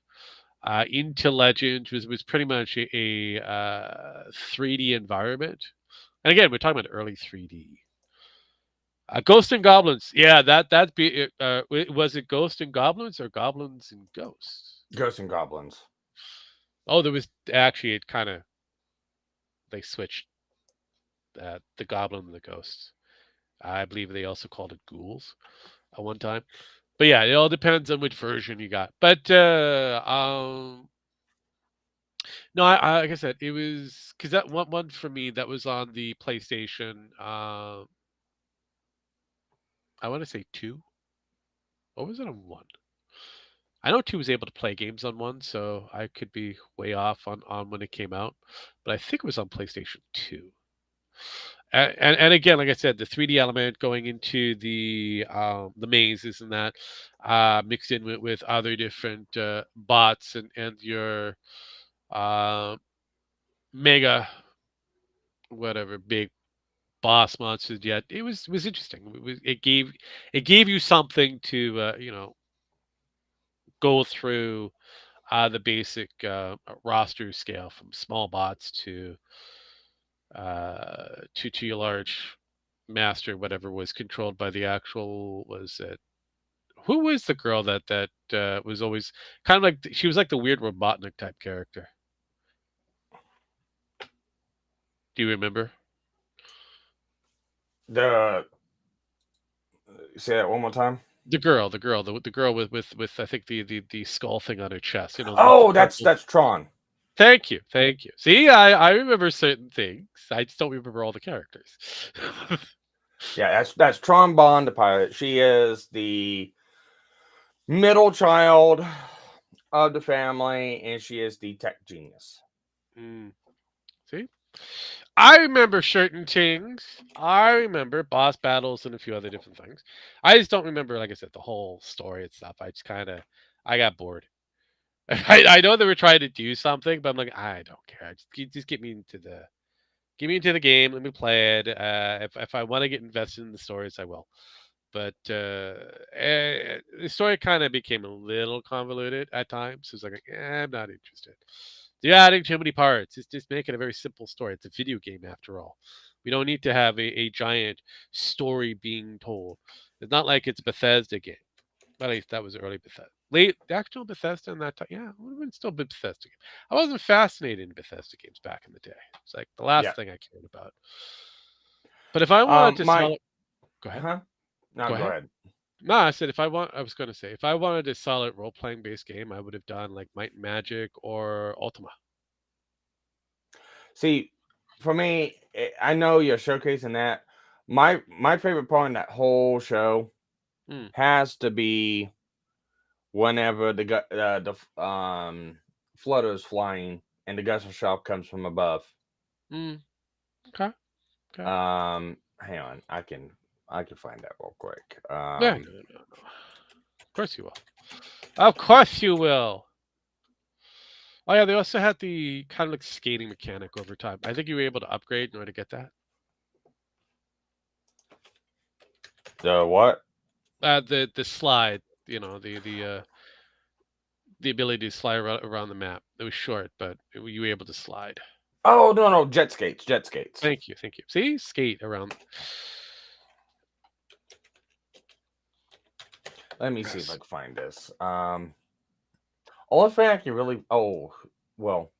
into Legends was pretty much a 3D environment. And again, we're talking about early 3D. Ghosts and Goblins, yeah, that be it. Was it Ghosts and Goblins or Goblins and Ghosts? Ghosts and Goblins. Oh, there was actually it kind of they switched the Goblin and the Ghosts. I believe they also called it Ghouls at one time. But yeah, it all depends on which version you got. But no, like I said, it was because that one for me that was on the PlayStation. I want to say two. Or was it on one? I know two was able to play games on one, so I could be way off on when it came out. But I think it was on PlayStation 2. And again, like I said, the 3D element going into the mazes and that mixed in with other different bots and your uh, mega whatever big boss monsters yet. It was interesting. It gave you something to go through the basic roster scale from small bots to your large master, whatever was controlled by the actual was it who was the girl that was always kind of like she was like the weird Robotnik type character. Do you remember? The say that one more time. The girl with I think the skull thing on her chest, with the Oh, purple. that's Tron. Thank you, thank you. See, I remember certain things. I just don't remember all the characters. Yeah, that's Tron Bond, the pirate. She is the middle child of the family, and she is the tech genius. Mm, see, I remember certain things. I remember boss battles and a few other different things. I just don't remember, like I said, the whole story and stuff. I just kind of, I got bored. I know they were trying to do something, but I'm like, I don't care. Just get me into the game. Let me play it. If I want to get invested in the stories, I will. But the story kind of became a little convoluted at times. It's like, I'm not interested. You're adding too many parts. It's just make it a very simple story. It's a video game after all. We don't need to have a giant story being told. It's not like it's a Bethesda game. At least that was early Bethesda. Late, the actual Bethesda in that time, yeah, it would have been still a Bethesda game. I wasn't fascinated in Bethesda games back in the day. It's like the last Yeah. thing I cared about. But if I wanted to My sell it, go ahead. huh? No, Go go ahead. ahead. No, I said I was going to say if I wanted a solid role playing based game, I would have done like Might and Magic or Ultima. See, for me, I know you're showcasing that. My favorite part in that whole show Mm, has to be whenever flutter is flying and the gusher shock comes from above. mm, okay. Okay. Hang on, I can find that real quick. Yeah, no. Of course you will. Of course you will. Oh yeah, they also had the kind of like skating mechanic over time. I think you were able to upgrade in order to get that. The what? The slide, the ability to slide around the map. It was short, but you were able to slide. Oh no, jet skates, jet skates. Thank you, thank you. See, skate around. Let me see if I Yes. can find this. Only thing I can really. Oh, well.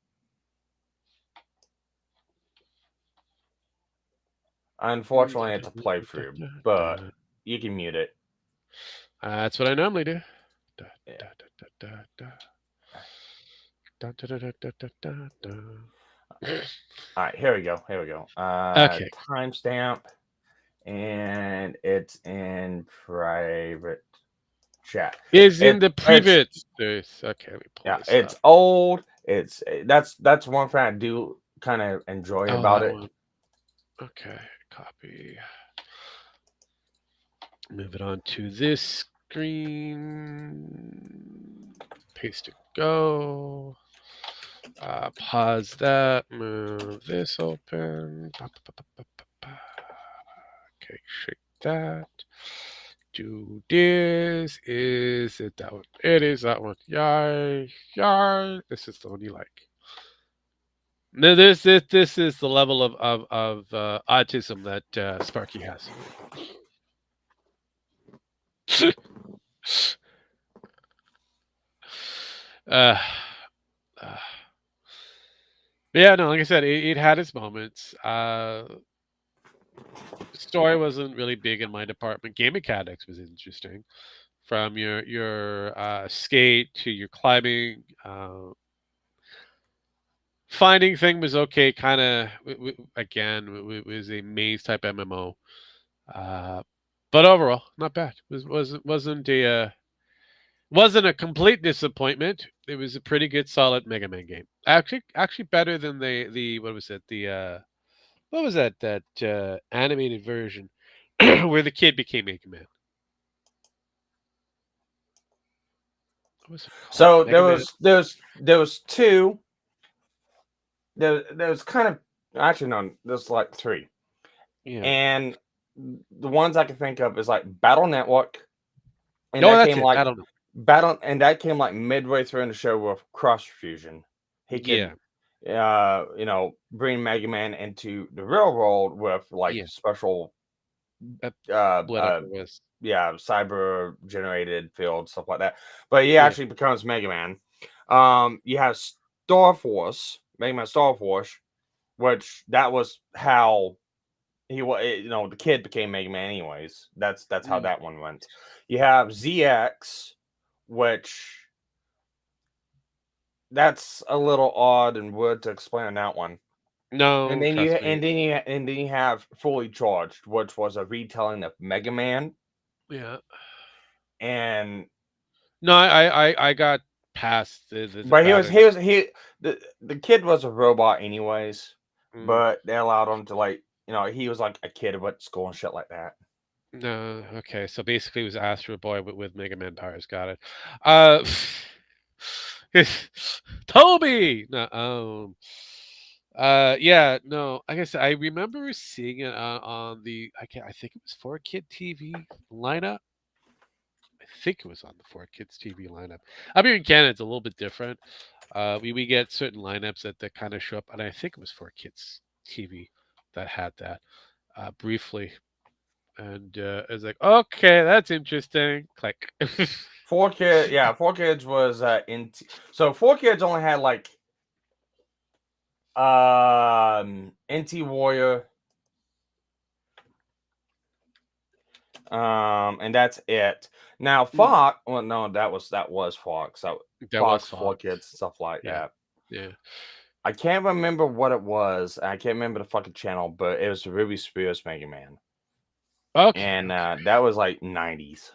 Unfortunately, it's a playthrough, but you can mute it. That's what I normally do. Yeah. All right, here we go. Here we go. Okay. Timestamp, and it's in private chat. Is in the It's private. Okay, let me pull yeah, this it's up. old. That's one thing I do kind of enjoy Oh, about that it. one. Okay, copy. Move it on to this screen. Paste and go. Pause that. Move this open. Okay, shake that. Do this. Is it that one? It is that one. Yay. Yay. This is the one you like. No, this is the level of autism that Sparky has. uh, uh, yeah, no, like I said, it had its moments. Story wasn't really big in my department. Game mechanics was interesting, from your skate to your climbing. Finding thing was okay. Kind of again, it was a maze type MMO. Uh, but overall, not bad. Wasn't a complete disappointment. It was a pretty good, solid Mega Man game. Actually better than the what was it? What was that animated version where the kid became Mega Man? What was it called? So Mega Man. there was two. There was kind of actually no. There's like three, Yeah. and the ones I can think of is like Battle Network, and No, that that's came it. like I don't know. midway through in the show with Cross Fusion. He could, Yeah. bring Mega Man into the real world with like Yeah. special, Uh, uh, whatever uh, it was. yeah, cyber generated fields, stuff like that. But he Yeah. actually becomes Mega Man. You have Mega Man Star Force, which that was how he was. The kid became Mega Man, anyways. That's how Mm. that one went. You have ZX, which that's a little odd and weird to explain on that one. And No, then trust me. you have Fully Charged, which was a retelling of Mega Man. Yeah. And No, I got past the but battery. the kid was a robot anyways. but they allowed him to like, he was like a kid who went to school and shit like that. No, okay. So basically, it was Astro Boy with Mega Man powers. Got it. Uh, Toby. No, yeah, no. I guess I remember seeing it on the. I think it was 4Kid TV lineup. I think it was on the 4Kids TV lineup. I mean, in Canada, it's a little bit different. We get certain lineups that kind of show up, and I think it was 4Kids TV that had that briefly. And I was like, okay, that's interesting. Click. 4Kids, yeah, 4Kids was so 4Kids only had like NT Warrior, and that's it. Now Fox, well, no, that was Fox. That Fox, was 4Kids, stuff like Yeah. that. Yeah. I can't remember what it was. I can't remember the fucking channel, but it was Ruby Spears Mega Man, Okay. and that was like 90s.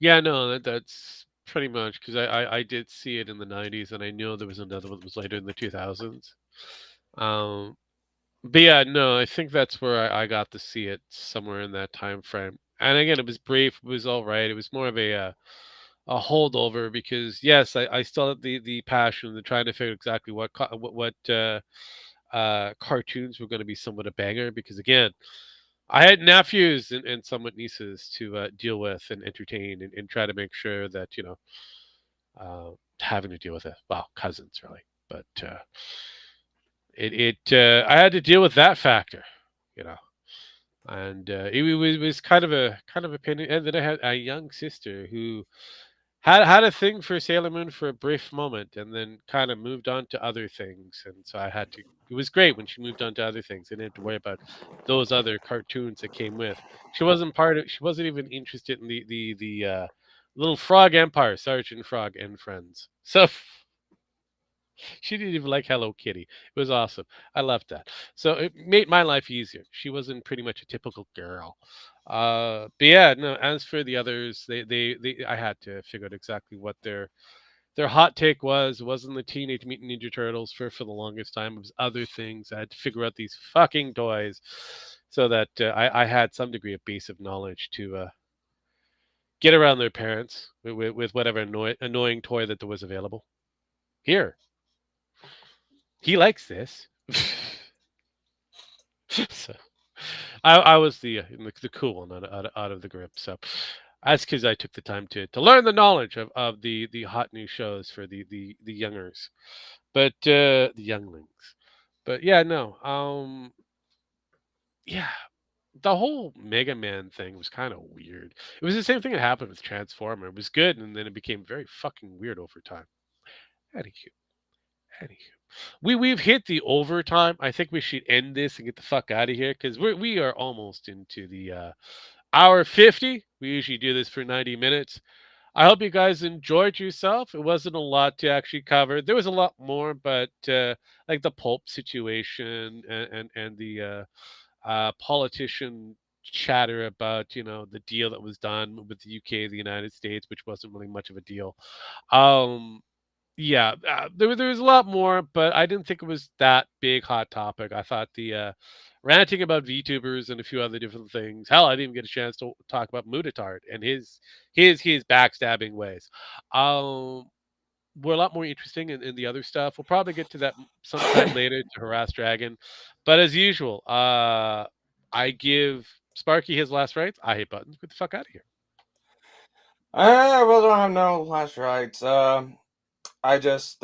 Yeah, no, that's pretty much because I did see it in the 90s, and I know there was another one that was later in the 2000s. But yeah, no, I think that's where I got to see it somewhere in that time frame. And again, it was brief. It was all right. It was more of a holdover because yes, I still had the passion of trying to figure exactly what cartoons were going to be somewhat a banger because again, I had nephews and somewhat nieces to deal with and entertain and try to make sure that having to deal with it. Well, cousins really, but I had to deal with that factor, you know, and it was kind of a pain. And then I had a young sister who had a thing for Sailor Moon for a brief moment, and then kind of moved on to other things. And so I had to. It was great when she moved on to other things. I didn't have to worry about those other cartoons that came with. She wasn't part of. She wasn't even interested in the Little Frog Empire, Sergeant Frog and Friends. So she didn't even like Hello Kitty. It was awesome. I loved that. So it made my life easier. She wasn't pretty much a typical girl. But yeah, no. As for the others, I had to figure out exactly what their hot take was. It wasn't the Teenage Mutant Ninja Turtles for the longest time. It was other things. I had to figure out these fucking toys, so that I had some degree of basic knowledge to get around their parents with whatever annoying toy that there was available. Here, he likes this. So I was the cool one out of the group. So that's because I took the time to learn the knowledge of the hot new shows for the youngers, but the younglings. But yeah, no, yeah, the whole Mega Man thing was kind of weird. It was the same thing that happened with Transformer. It was good, and then it became very fucking weird over time. Anywho, anywho. We've hit the overtime. I think we should end this and get the fuck out of here because we are almost into the hour 50. We usually do this for 90 minutes. I hope you guys enjoyed yourself. It wasn't a lot to actually cover. There was a lot more, but like the pulp situation and the politician chatter about the deal that was done with the UK, the United States, which wasn't really much of a deal. Um, yeah, there was a lot more, but I didn't think it was that big hot topic. I thought the ranting about VTubers and a few other different things. Hell, I didn't even get a chance to talk about Mutatard and his backstabbing ways. Um, were a lot more interesting in the other stuff. We'll probably get to that sometime later to harass Dragon, but as usual, I give Sparky his last rights. I hate buttons. Get the fuck out of here. I really don't have no last rights. I just